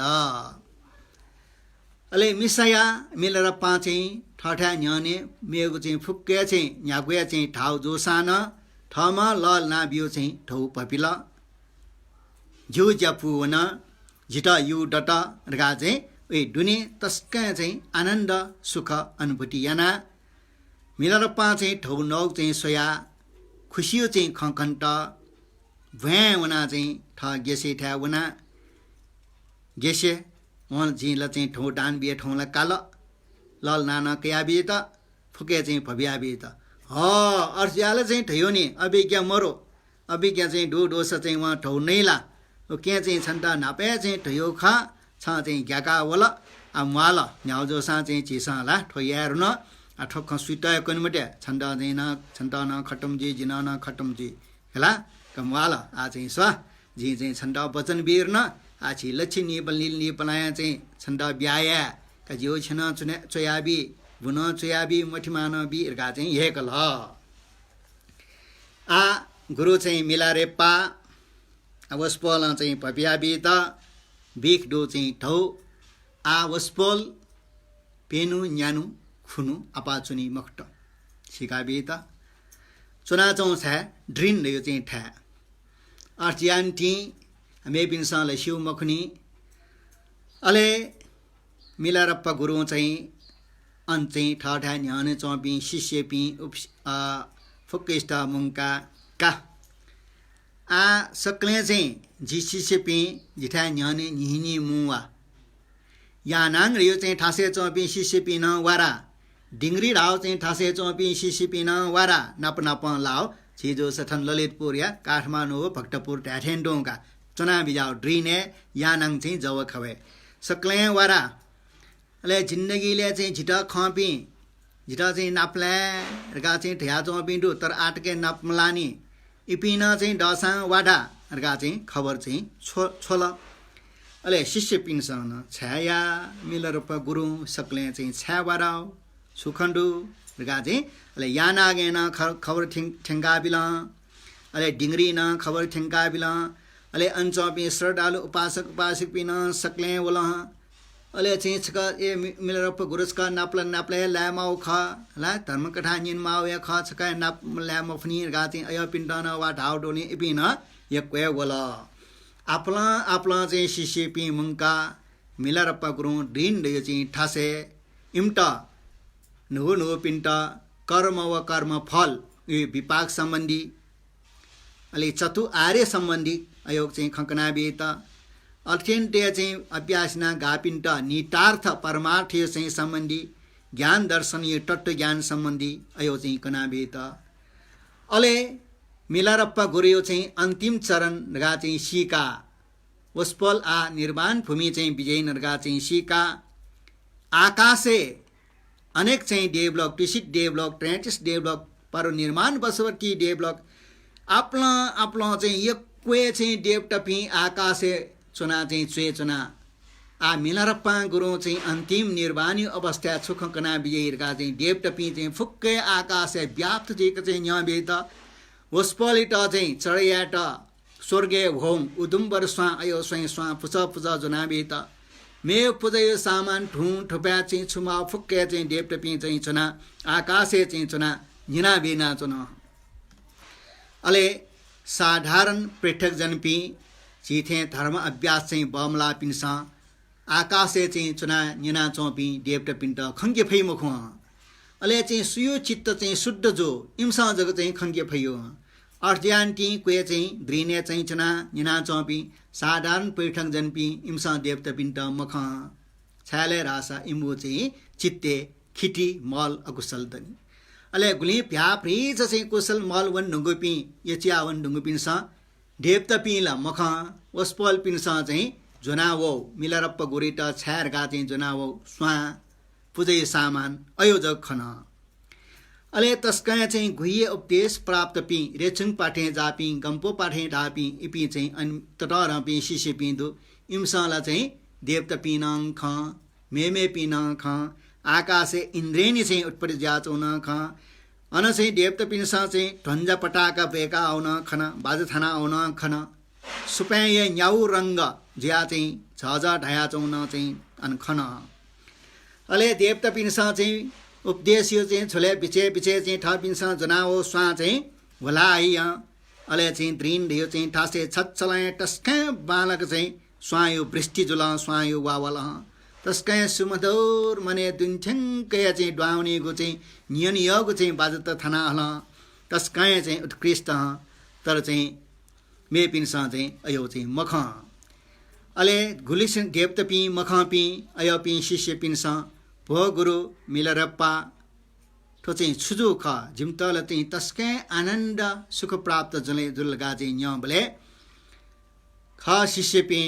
A: अले मिसाया मिलरप्पा चाहिँ ठठा न्याने मेगु चाहिँ फुक्के चाहिँ न्यागुया चाहिँ ठाउ जोसान ठमा लल ना बियो चाहिँ ठौ पपिला जु ज्यापुवन जिटा यु डटा रगा चाहिँ ए दुने तस्का चाहिँ आनन्द सुख अनुभूति याना मिलरप्पा चाहिँ ठौ नौ चाहिँ सोया खुसियो चाहिँ खङ्कन्ट भ्याँ वना चाहिँ ठ गेसे ठ्या वना गेसे वहाँ झिल चाहिँ ठौ डान बिहे ठौँलाई काल लल नाना कया बिहे त फुके चाहिँ भव्या बिहे त अर्स्याल चाहिँ ठयो नि अभिज्ञा मरो अभिज्ञा चाहिँ डो डोस चाहिँ वहाँ ठौ नैला के चाहिँ छन्ता नापे चाहिँ ठयो खा छ चाहिँ ग्याका वला माल न्याउजो सा चाहिँ चिसाला ठोयार न ठोक्ख सुइटायो कनमटे छन्दा चाहिँ न छन्ता न खटम जी जिना न खटम जी हेला कमवाल आ चाहिँ स्वा जी चाहिँ छन्दा वचन वीर न आ छि लछि नि बलि पलाया चाहिँ छन्दा ब्याया का जियो छन चुने चोयाबी बुन चोयाबी मठिमान बी इरका चाहिँ हेकल आ गुरु चाहिँ मिलारेप्पा वस्पोल चाहिँ भव्याबी त बिख डो चाहिँ ठौ आ वस्पोल पेनु न्यानु खुनु अपाचुनी मख्ट सिकाबी त चुना चौँ छ ड्रिन यो चाहिँ ठ्या अर्चियान्टी मे पिन्सा लसिउ मखनी अले मिलारप्पा गुरु चाहिँ अन चाहिँ ठठा न्याने चौपी शिष्य पी फुक्केस्टा मुङ्का का आ सक्ले चाहिँ जी शिष्य पी जिठा न्याने निहिनी मुवा या नाङ यो चाहिँ ठासे चौपी शिष्य पी न वारा डिंगरी राव चाहिँ ठासे चौपी शिष्य पी न वारा नप नप लाओ छिजो सथन ललितपुर या काठमाडौँ भक्तपुर ट्याठेन्डोङका चुना बिजाउ ड्रिने यानाङ चाहिँ जव खवे सक्ले वारा अले जिन्दगीले चाहिँ झिटा खपी झिटा चाहिँ नाप्ला रगा चाहिँ ठ्या चौपी डु तर आटके नपलानी इपिन चाहिँ डसा वाडा रगा चाहिँ खबर चाहिँ छोल अले शिष्य पिनसन छाया मिलरप्पा गुरु सक्ले चाहिँ छ्या वाराउ सुखण्डु रगा चाहिँ अले यानागेन खबर ठेङ्गा बिला अले डिंगरी न खबर ठेङ्गा बिला अले अञ्चपी श्रद्धालु उपासक उपासक पिन सक्ले वला अले चाहिँ छका ए मिलरप्पा गुरुसका नाप्ला ल्यामाउ ख ला धर्मकथा निन माउ या ख छका नाप ल्याम फनी रगा चाहिँ अय पिण्डन वा ढाउ डोली इपिन यक्वे वला आपला चाहिँ शिष्य पी मुङ्का मिलरप्पा गुरु ड्रिन यो चाहिँ ठासे इम्टा नुगु पिण्ट कर्म व कर्म फल यो विपाक सम्बन्धी अलि चतु आर्य सम्बन्धी अयोग चाहिँ खङ्कना बेत अत्यन्त चाहिँ अभ्यासना गापिन्ट निटार्थ परमार्थ चाहिँ सम्बन्धी ज्ञान दर्शन यो तत्व ज्ञान सम्बन्धी अयो चाहिँ कना बेत अले मिलरप्पा गुरु चाहिँ अन्तिम चरण नगा चाहिँ सिका वस्पल आ निर्वाण भूमि चाहिँ विजय नगा चाहिँ सिका आकाशे अनेक चाहिँ डेभलप टिसिट डेभलप ट्रेंटिस डेभलप पर निर्माण बसवर्ती डेभलप आपला चाहिँ यक्वे चाहिँ देवटपी आकाशे चुना चाहिँ चुए चुना आ मिलरप्पा गुरु चाहिँ अन्तिम निर्वाणी अवस्था सुखकना विजयका चाहिँ देवटपी चाहिँ फुक्कै आकाशे व्याप्त चाहिँ न्यावेद वस्पलिट चाहिँ चढयाट स्वर्गे भौम उदुम्बर स्वा अयो स्वयं स्वा पुछ पुछ जुनावेद मे पुजयो सामान ठुँ ठुप्या चाहिँ छुमा फुक्के चाहिँ देवटपी चाहिँ चुना आकाशे चाहिँ चुना निना बिना चुना अले साधारण पृथक जनपी चिथे धर्म अभ्यास चाहिँ बमला पिन्सा आकाशे चाहिँ चुना निना चौपी देवटपिन्ट खङ्गे फै मुखु अले चाहिँ सुयो चित्त चाहिँ शुद्ध जो इम्सा जग चाहिँ खङ्गे फैयो अर्ध्यान्टी क्वे चाहिँ द्रिने चाहिँ चुना निना चौपी साधारण पृथक जनपी इम्सा देवटपिन्ट मख छाले रासा इम्बु चाहिँ चित्ते खिटी मल अकुशल दनी अले गुली प्याप रिज चाहिँ कुशल मल वन ढुङ्गुपी यचिया वन ढुङ्गुपिन्सा देवतपिला मख वस्पल पिन्सा चाहिँ जुनावो मिलरप्पा गुरिट छ्यारगा चाहिँ जुनावो स्वा पुजय सामान अयोजक खन अले तस्का चाहिँ गुहिए उपदेश प्राप्त पी रेचुङ पाठे जापी गम्पो पाठे ढापी इपी चाहिँ तटर पी शिष्य पिन्दु इम्साला चाहिँ देवतपिनाङ ख मेमे पिना ख आकाशे इन्द्रेणी चाहिँ उत्पत्ति जाचौन ख अन चाहिँ देवता पिनसा चाहिँ ढन्जा पटाका बेका आउन खन बाजथाना आउन खन सुपाय न्याउ रङ्ग ज्या चाहिँ झजा ढाया चौन चाहिँ अन खन अले देवता पिनसा चाहिँ उपदेश यो चाहिँ छोले पिछे पिछे चाहिँ ठ पिनसा जनाओ स्वा चाहिँ होला आइ अले चाहिँ द्रिन यो चाहिँ ठासे छच्छलाय टस्का बालक चाहिँ स्वायो वृष्टि जुल स्वायो वावल तस्कै सुमधुर मने दुन्छङ्कै चाहिँ डुवाउनेको चाहिँ नियनियको चाहिँ बाजत थाना हल तस्कै चाहिँ उत्कृष्ट तर चाहिँ मे पिनसा चाहिँ अयो चाहिँ मख अले गुलिस देवत पि मख पि अयो पि शिष्य पिनसा भो गुरु मिलरप्पा ठो चाहिँ छुजु ख जिम्तल चाहिँ तस्कै आनन्द सुख प्राप्त जले दुलगा चाहिँ न्य बले ख शिष्य पि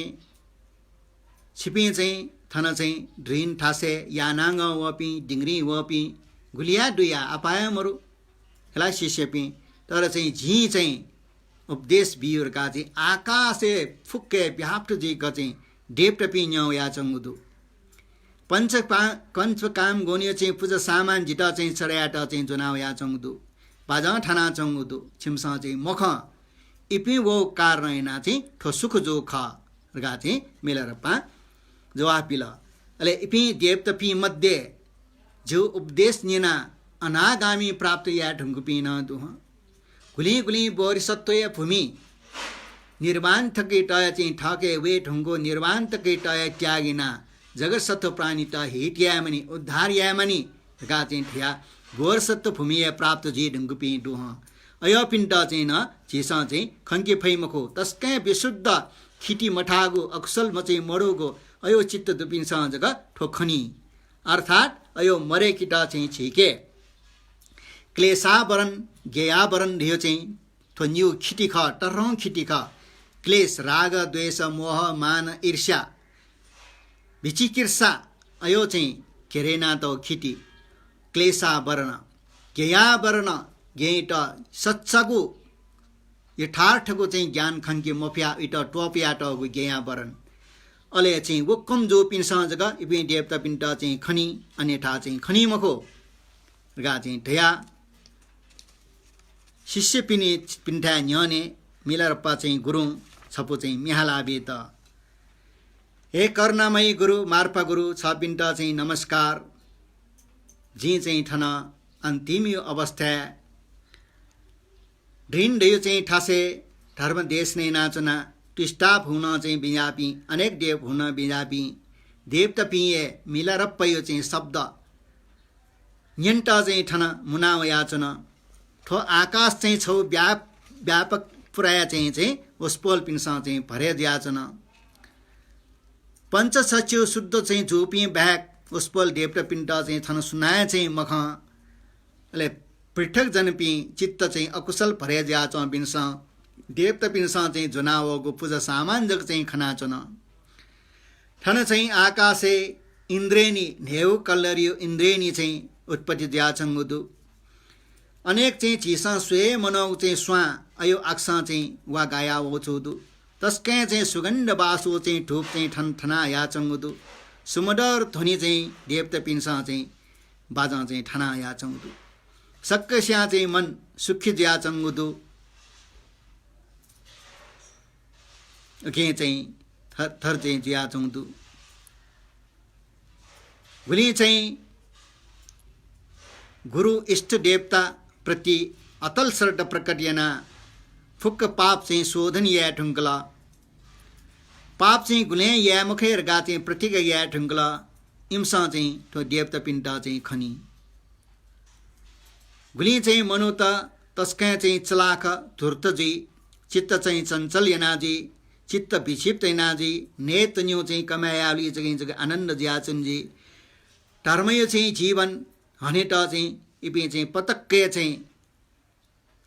A: छिपि चाहिँ थन चाहिँ ड्रिन ठासे यानाङ वपि डिङ्ग्री वपि गुलिया डुया अपायमहरू हेला शिष्यपि तर चाहिँ झी चाहिँ उपदेश बियुरका चाहिँ आकाशे फुक्के व्याप्त जीका चाहिँ डेप्टपि न्याउ या चङ्गुदु पंचकाम गोनियो चाहिँ पूजा सामान जिटा चाहिँ चढायाट चाहिँ जुनाउ या चङ्गुदु बाजा ठाना चङ्गुदु छिमसा चाहिँ मख इपि वो कारण चाहिँ ठो सुख जो ख गा चाहिँ मिलरपा जवापिल अले इपि देवतपि मध्ये जो उपदेश निना अनागामी प्राप्त या ढुङ्गुपिन दुह गुली गुली बोरिसत्व या भूमि निर्वाण थके टय चाहिँ ठके वे ढुङ्गो निर्वाण तके टय त्यागिना जगत सत्व प्राणी त हिट्या मनि उद्धार या मनि गा चाहिँ थिया गोर सत्व भूमि प्राप्त जी ढुङ्गुपि दुह अयो पिण्ड चाहिँ न झिसा चाहिँ खङ्के फैमखो तस्कै विशुद्ध खिटी मठागो अकुशल मचै मडोगो अयो चित्त दुपिनसँग जग्गा ठोखनी अर्थात् अयो मरे किटा चाहिँ छिके क्लेशावरण गेयावरण ढियो चाहिँ थोन्यु खिटी ख टर्रौँ खिटी ख क्लेश राग द्वेष मोह मान ईर्ष्या विचिकित्सा अयो चाहिँ केरेना त खिटी क्लेशावरण गेयावरण गेट सच्चगु यथार्थको चाहिँ ज्ञान खङ्के मफिया इट टोपिया टगु गेयावरण अले चाहिँ वक्कम जो पिनसँग जग्गा इपि देवता पिन्ट चाहिँ खनी अन्यथा चाहिँ खनी मखो गा चाहिँ ढया शिष्य पिने पिन्ठा न्यने मिलरप्पा चाहिँ गुरुङ छपो चाहिँ मिहालाबे त हे कर्णमयी गुरु मार्पा गुरु छ पिन्ट चाहिँ नमस्कार जी चाहिँ ठन अन्तिम यो अवस्था ढिन ढयो चाहिँ ठासे धर्म देश नै नाचना टिस्टाप हुन चाहिँ बिजापी अनेक देव हुन बिजापी देवतपिए मिलरप्पयो चाहिँ शब्द न्यन्ट चाहिँ ठन मुनाव याचन ठो आकाश चाहिँ छौ व्यापक पुराया चाहिँ ओस्पोल पिनसा चाहिँ भरे याचन पञ्चसच्यो शुद्ध चाहिँ झोपी ब्याक ओस्पोल देवता पिण्ड चाहिँ ठन सुनाए चाहिँ मख अले पृथक जनपी चित्त चाहिँ अकुशल भरे याच पिनसा देवता पिनसा चाहिँ जुनावको पूजा सामान जग चाहिँ खनाचन ठन चाहिँ आकाशे इन्द्रेणी नेउ कल्लरियो इन्द्रेणी चाहिँ उत्पत्ति द्याचङ्गुदु अनेक चाहिँ चिसा स्वे मनौ चाहिँ स्वा अयो आक्सा चाहिँ वा गाया हो चौदु तस्कै चाहिँ सुगन्ध बासो चाहिँ ढुप चाहिँ ठन ठना याचङ्गुदु सुमदर ध्वनि चाहिँ देवता पिनसा चाहिँ बाजा चाहिँ ठना याचङ्गुदु सक्कस्या चाहिँ मन सुखी ज्याचङ्गुदु के चाहिँ थर चाहिँ ज्याचङ्गुदु गुली चाहिँ गुरु इष्ट देवता प्रति अतल श्रद्धा प्रकटियना फुक्क पाप चाहिँ शोधन या ठुङ्कला पाप चाहिँ गुले या मुखे गा चाहिँ प्रतीक या ठुङ्कला इम्सा चाहिँ ठो देवता पिण्ड चाहिँ खनी गुली चाहिँ मनु त तस्कै चाहिँ चलाख धुर्त जी चित्त चाहिँ चञ्चल यनाजी चित्त विक्षिप्त यनाजी नेत न्यू चाहिँ कमायाली जगह आनन्द ज्याचनजी धर्मय चाहिँ जीवन हनेट चाहिँ इपि चाहिँ पतक्कै चाहिँ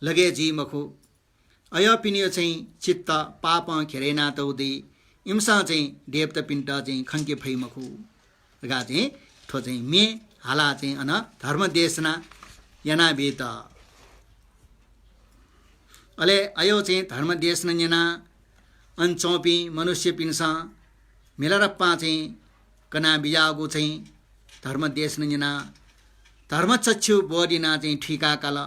A: लगे जी मखु अय पिनियो चाहिँ चित्त पाप खेरेना तौदी इम्सा चाहिँ देवता पिण्ड चाहिँ खङ्के फै मखु गा चाहिँ ठो चाहिँ मे हाला चाहिँ अन धर्म देशना यना बेत अले अयो चाहिँ धर्म देश नन्यना अनचौपी मनुष्य पिन्सा मेलरप्पा चाहिँ कना बिजागो चाहिँ धर्म देश नजिना धर्म चच्छु बोडिना चाहिँ ठिका काल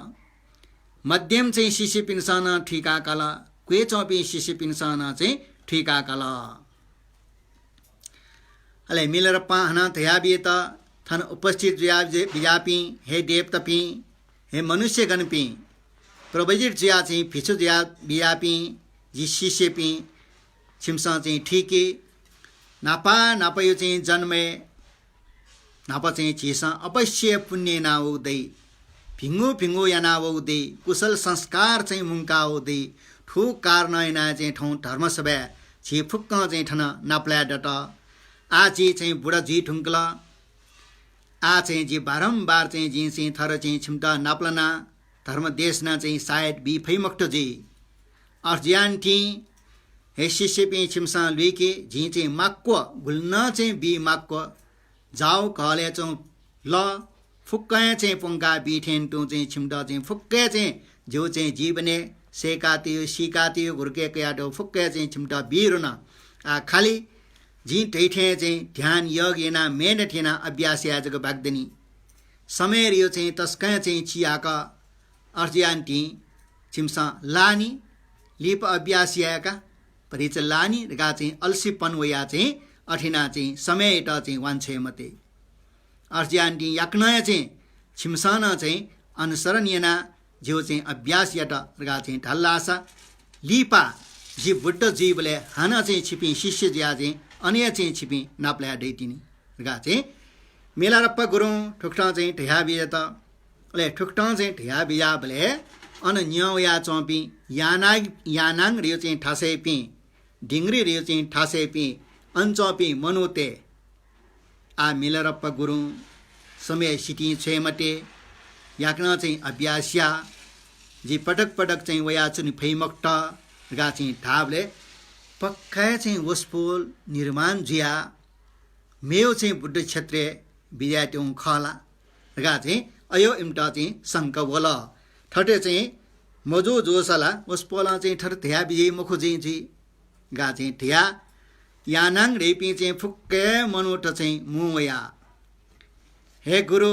A: मध्यम चाहिँ शिशि पिन्सन ठिका काल क्वे चौपी शिशि पिन्सन चाहिँ ठिका काल अले मिलेर पाहना थया बित थन उपस्थित बिजापी हे देवतपी हे मनुष्य गणपी प्रबजित जिया चाहिँ फिचु जिया बिजापी जी शिष्यपी छिमसा चाहिँ ठिकी नापा नापयो चाहिँ जन्मे नापा चाहिँ छिसा अवश्य पुण्य नाउदै फिङ्गो फिङ्गो यानाउदै कुशल संस्कार चाहिँ मुङ्काउदै ठु कारनयना चाहिँ ठाउँ धर्म सभा छि फुक्क चाहिँ ठन नाप्ला डट आजी चाहिँ बुढा जी ठुङ्कल आ चाहिँ जी बारम्बार चाहिँ जी चाहिँ थर चाहिँ छिम्टा नाप्लना धर्म देशना चाहिँ सायद बी फैमक्ट जी अर्जियान्टी हे शिष्य पी छिमसा लुइके झी चाहिँ माक्व गुल्न चाहिँ बी माक्व जाऊ कहले चाहिँ ल फुक्कै चाहिँ पुङ्का बिठेन टु चाहिँ छिम्टा चाहिँ फुक्कै चाहिँ जो चाहिँ जीवने सेकातियो सिकातियो घुर्के याटो फुक्कै चाहिँ छिम्टा बिरो न आ खाली जी ठैठे चाहिँ ध्यान योग येना मेन ठेना अभ्यास याजको बाग्दनी समय रियो चाहिँ तस्कै चाहिँ चियाका अर्जियान्टी छिमसा लानी लिप अभ्यास याका परिच लानी गा चाहिँ अल्सीपन वया चाहिँ अठिना चाहिँ समय त चाहिँ वान्छे मते अर्जियान्टी याक्नय चाहिँ छिमसान चाहिँ अनुसरण येना जो चाहिँ अभ्यास याट गा चाहिँ ढल्लासा लिपा जी बुद्ध जीवले हाना चाहिँ छिपी शिष्य ज्या चाहिँ अन्य चाहिँ छिपी नाप्ला दैतिनी गा चाहिँ मेलारप्पा गुरुङ ठुक्टा चाहिँ ढ्या बिया त ले ठुक्टा चाहिँ ढ्या बिया बले अन न्यौया चौपी यानाङ रियो चाहिँ ठासे पी ढिङ्ग्री रियो चाहिँ ठासे पी अनचौपी मनुते आ मिलरप्पा गुरुङ समय सिटी छेमटे याक्न चाहिँ अभ्यास्या जी पटक पटक चाहिँ वया चुनि फैमक्ट गा चाहिँ ढाबले पक्का चाहिँ वस्पोल निर्माण जिया मेयो चाहिँ बुद्ध क्षेत्रीय विद्यार्थी खला गा चाहिँ अयो इम्टा चाहिँ शङ्क बोल ठटे चाहिँ मजो जोसला वस्पोला चाहिँ ठट ध्या विजय मुखु चाहिँ गा चाहिँ ध्या यानाङ रेपी चाहिँ फुक्के मनुट चाहिँ मुया हे गुरु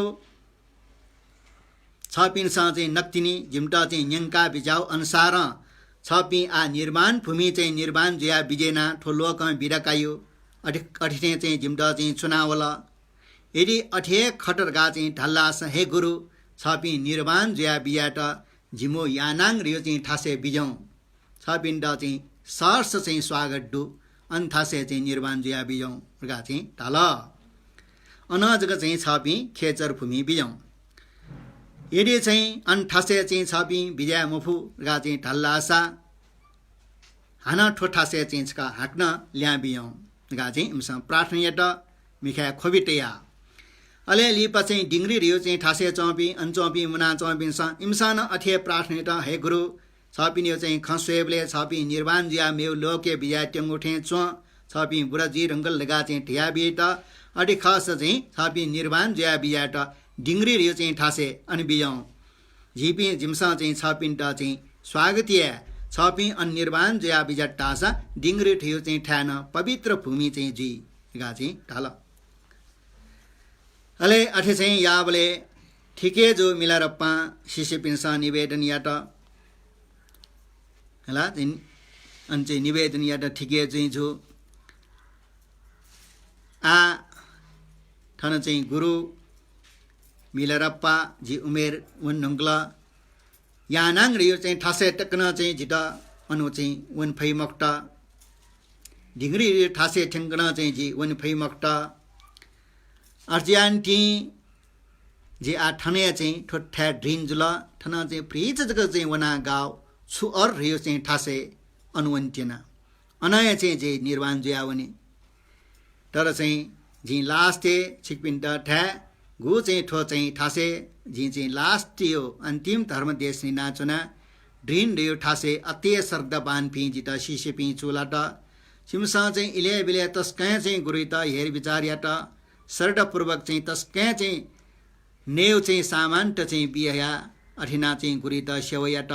A: छपिनसा चाहिँ नक्तिनी जिम्टा चाहिँ न्यङ्का बिजाउ अनुसार छपी आ निर्माण भूमि चाहिँ निर्माण जिया बिजेना ठोलोक बिरकायो अठिने चाहिँ जिम्टा चाहिँ चुनावल यदि अठे खटर गा चाहिँ ढल्लास हे गुरु छपी निर्माण जिया बियाट जिमो यानाङ रियो चाहिँ ठासे बिजौँ छपिन्ड चाहिँ सर्स चाहिँ स्वागत डु अन्थासे चाहिँ निर्माण जिया बिजौँ गा चाहिँ ढल अनजग चाहिँ छपी खेचर भूमि बिजौँ यदि चाहिँ अन्ठासे चाहिँ छपी बिजा मुफु गा चाहिँ ढल्लासा हाना ठोठासे चाहिँ छका हाक्न ल्या बियौँ गा चाहिँ इमसँग प्रार्थना मिखा खोबिटया अले लिपा चाहिँ डिङ्ग्री रियो चाहिँ ठासे चौपी अनचौपी मुना चौपी इमसान अठे प्रार्थना हे गुरु छपिन्यो चाहिँ खस्वेबले छपी निर्वाण जिया मेउ लोके बिजा टेङ्गुठे चो छपी बुढाजी रङ्गल लगा चाहिँ ठिया बिट अठे खस चाहिँ छपी निर्वाण जिया बियाट डिङ्ग्री रियो चाहिँ ठासे अनि बिजौँ झिपी झिम्सा चाहिँ छपिन्ट चाहिँ स्वागतीय छपी अनिर्वाण जया बिजट टासा डिङ्ग्री ठियो चाहिँ ठ्यान पवित्र भूमि चाहिँ जी गा चाहिँ ढाल अले अठे चाहिँ याबले ठिके जो मिलारप्पा शिष्य पिन्सा निवेदन याट हला अनि चाहिँ निवेदन याट ठिके चाहिँ जो आ ठन चाहिँ गुरु मिलरप्पा जी उमेर वन नङ्गला यानाङ रियो चाहिँ ठासे टक्न चाहिँ झिटा अनु चाहिँ वन फैमक्टा ढिङ्ग्री ठासे ठेङ्गन चाहिँ जी वन फैमक्टा अर्जियान्टी जे आ ठने चाहिँ ठोठ्या ड्रिन जुल ठन चाहिँ फ्रिज जग चाहिँ वना गाउँ छु अर रियो चाहिँ ठासे अनुवन्त्यना अनय चाहिँ जे निर्वाण जुया वने तर चाहिँ जी लास्टे छिकपिन्ट ठ्या गु चाहिँ ठो चाहिँ ठासे जी चाहिँ लास्ट यो अन्तिम धर्म देश नि नाचुना ड्रिन रियो ठासे अत्य सर्द बान पी जित शिष्य पी चुलाट सिमसा चाहिँ इले बिले तस्कै चाहिँ गुरुत हेर विचार याट सर्डपूर्वक चाहिँ तस्कै चाहिँ नेउ चाहिँ सामान त चाहिँ बिया अठिना चाहिँ गुरुत सेवयाट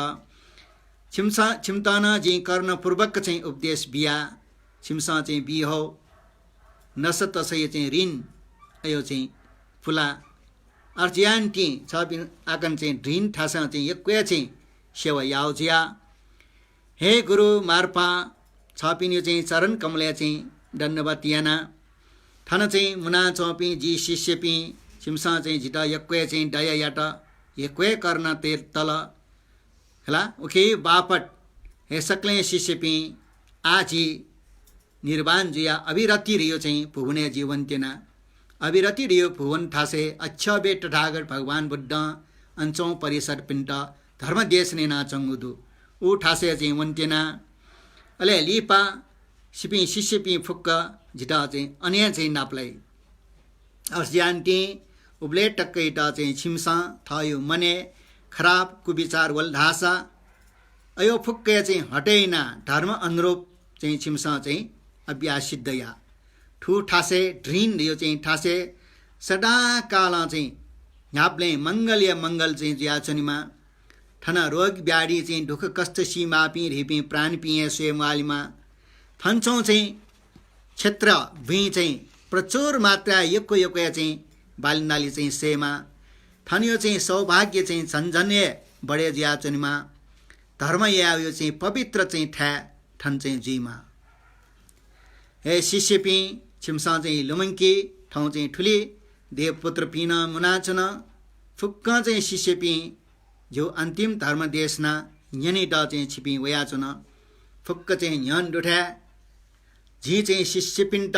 A: छिमसा छिमताना जी कर्णपूर्वक चाहिँ उपदेश बिया छिमसा चाहिँ बिहो नस तसै चाहिँ ऋण अयो चाहिँ फुला अर्जियान टी छपिन आकन चाहिँ ड्रिन ठासा चाहिँ यक्वे चाहिँ सेवा याउजिया हे गुरु मार्पा छपिन यो चाहिँ चरण कमले चाहिँ दण्डवतियाना थाना चाहिँ मुना चौपी जी शिष्य पी छिमसा चाहिँ झिटा यक्वे चाहिँ डया याट यक्वे गर्न तेर तल हला ओके बापट हे सक्ले शिष्य पी आजी निर्वाण जुया अविरति रियो चाहिँ भुवने जीवन तेना अविरति रियो भुवन ठासे अच्छा बेट ठागर भगवान बुद्ध अंचों परिसर पिंट धर्म देश ने ना चंगुदु ऊ ठासे चाहिँ वन्तेना अले लिपा सिपी शिष्य पी फुक्क झिटा चाहिँ अन्य चाहिँ नाप्लाई अर्जियान्टी उब्ले टक्कैटा चाहिँ छिमसा थायो मने खराब कुविचार वल ढासा अयो फुक्के चाहिँ हटैना धर्म अनुरूप चाहिँ छिमसा चाहिँ अभ्यास सिद्धया ठु ठासे ड्रिन यो चाहिँ ठासे सदा काला चाहिँ ह्याप्ले मंगल चाहिँ ज्याचनीमा ठना रोग ब्याडी चाहिँ दुख कष्ट सीमा पी रिपी प्राण पिए स्वयंवालीमा थन्छौँ चाहिँ क्षेत्र भुइँ चाहिँ प्रचुर मात्रा यको चाहिँ बालिन्दाली चाहिँ सेमा थनियो चाहिँ सौभाग्य चाहिँ झन्झन्य बढे ज्याचनीमा धर्म या यो चाहिँ पवित्र चाहिँ ठ्या ठन चाहिँ जीमा हे शिष्य पी छिमसा चाहिँ लुमङ्की ठाउँ चाहिँ ठुली देवपुत्र पिन मुनाचन फुक्क चाहिँ शिष्य पी जो अन्तिम धर्म देशना यनी ड चाहिँ छिपी वयाचन फुक्क चाहिँ न्यन डुठ्या झी चाहिँ शिष्य पिन्ट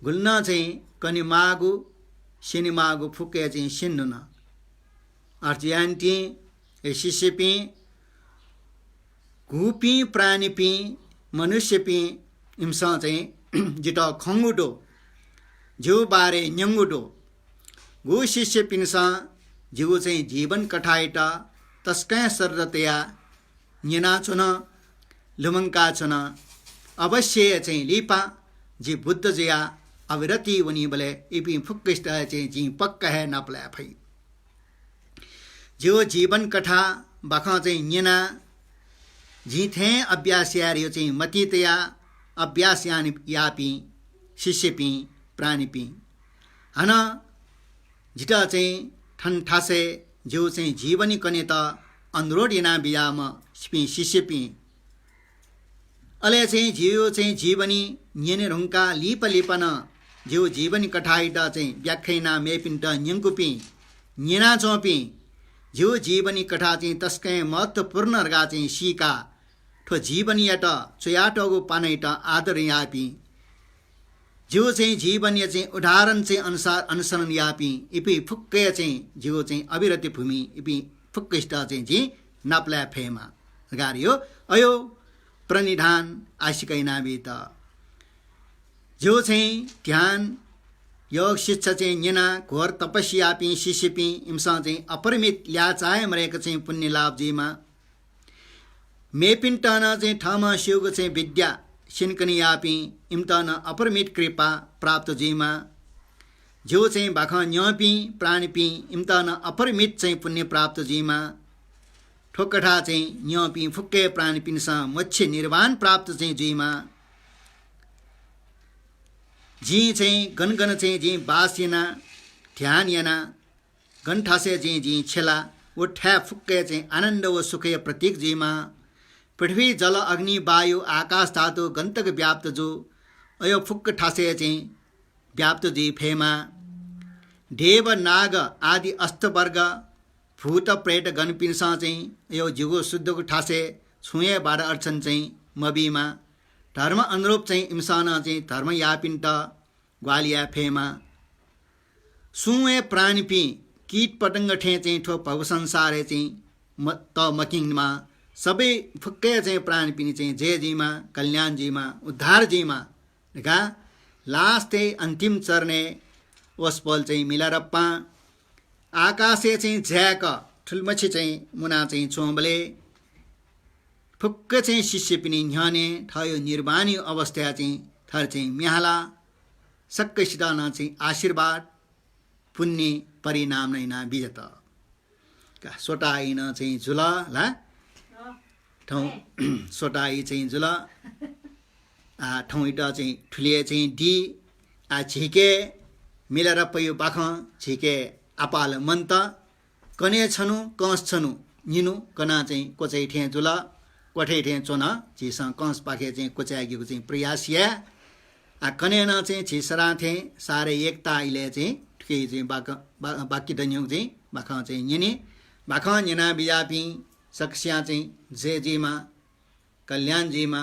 A: गुल्न चाहिँ कनि मागु सिनी मागु फुक्के चाहिँ सिन्नु न अर्जियान्टी हे शिष्य पी घुपी प्राणी पी मनुष्य पी इम्सा चाहिँ जिटा खङ्गुटो जिउ बारे न्यङ्गुटो गु शिष्य पिन्सा जिउ चाहिँ जीवन कठाइटा तस्कै सरदतया निना चुन लुमङ्का चुन अवश्य चाहिँ लिपा जी बुद्ध जिया अविरति वनी बले इपी फुक्किस्ट चाहिँ जी पक्का है नपला फै जो जीवन कठा बखा चाहिँ निना जी थे अभ्यास यार यो चाहिँ मतितया अभ्यास यापी शिष्य पी प्राणी पी हन झिटा चाहिँ ठन ठासे जो चाहिँ जीवनी कने त अनुरोध यना बियाम शिष्य पी अले चाहिँ जियो चाहिँ जीवनी न्यने रुङ्का लिप लिपन जो जीवनी कठाइटा चाहिँ व्याख्याना मेपिन्ट न्यङ्कुपी न्यना चौपी जो जीवनी कठा चाहिँ तस्कै महत्त्वपूर्ण रगा चाहिँ सिका ठो जीवनीयट चोयाटोगो पानैट आदर यापी जो चाहिँ जीवनीय चाहिँ उदाहरण चाहिँ अनुसार अनुसरण यापी इपी फुक्के चाहिँ जिउ चाहिँ अविरति भूमि इपी फुक्किष्ट चाहिँ जी नाप्ला फेमा गारियो अयो प्रणिधान आशिकै नाबित जो चाहिँ ध्यान योग शिक्षा चाहिँ निना घोर तपस्या पी शिष्य पी इम्सा चाहिँ अपरिमित ल्या चाहे मरेको चाहिँ पुण्य लाभ जीमा मेपिन्टन चाहिँ ठामा शिवको चाहिँ विद्या सिन्कनी यापी इम्तन अपरिमित कृपा प्राप्त जीमा जो चाहिँ भाखा न्यपी प्राणी पी इम्तन अपरिमित चाहिँ पुण्य प्राप्त जीमा ठोकठा चाहिँ न्यपी फुक्के प्राणी पिनसा मोक्ष निर्वाण प्राप्त चाहिँ जीमा जी चाहिँ गनगन चाहिँ जी बास याना ध्यान याना गन्ठासे जी छेला वो ठ्या फुक्के चाहिँ आनन्द व सुखय प्रतीक जीमा पृथ्वी जल अग्नि वायु आकाश धातु गन्तक व्याप्त जो अयो फुक्क ठासे चाहिँ व्याप्त जी फेमा देव नाग आदि अष्टवर्ग भूत प्रेत गणपिन्सा चाहिँ यो जिगो शुद्धको ठासे छुए बार अर्चन चाहिँ मबीमा धर्म अनुरूप चाहिँ इम्साना चाहिँ धर्म यापिन्ट ग्वालिया फेमा सुए प्राणी पी कीट पतंग ठे चाहिँ ठो भव संसारे चाहिँ त मकिङमा सबै फुक्के चाहिँ प्राणी पिनी चाहिँ जयजीमा कल्याणजीमा उद्धारजीमा देखा लास्ट अन्तिम चर्ने वसपल चाहिँ मिलारप्पा आकाशे चाहिँ झ्याक ठुलमछी चाहिँ मुना चाहिँ चोम्बले फुक्क चाहिँ शिष्य पिनी न्याने थयो निर्वाणी अवस्था चाहिँ थर चाहिँ म्याला सक्कैसित चाहिँ आशीर्वाद पुण्य परिणाम नै ना बिजत सोटाइन चाहिँ झुला ला ठाउँ सोटाई चाहिँ जुल ठाउँ इटा चाहिँ ठुलिए चाहिँ डी झिके मिलेर पयो बाख छिके आपाल मन्त कने छनु कंस छनु निनु कना चाहिँ कोचै ठे जुल कोठे ठे चोन छिस कंस पाखे चाहिँ कोचागीको चाहिँ प्रयासिया आ कने न चाहिँ छिसरा थे सारे एकता इले चाहिँ ठुकै चाहिँ बाकी दन्यौ चाहिँ बाख चाहिँ निने बाख निना बिजापी सक्स्या चाहिँ जेजीमा कल्याणजीमा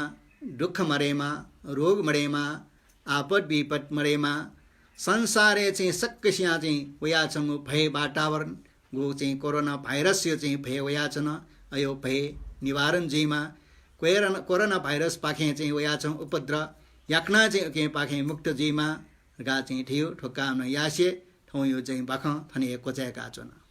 A: दुःख मरेमा रोग मरेमा आपद विपद मरेमा संसारे चाहिँ सक्कसिया चाहिँ वयासँग भय वातावरण गो चाहिँ कोरोना भाइरस यो चाहिँ भय वयाचन अयो भय निवारण जीमा कोरोना भाइरस पाखे चाहिँ वयासँग उपद्र याक्ना चाहिँ के पाखे मुक्त जीमा गा चाहिँ थियो ठोक्का यासे ठौ यो चाहिँ बाख थने कोचाएका छन्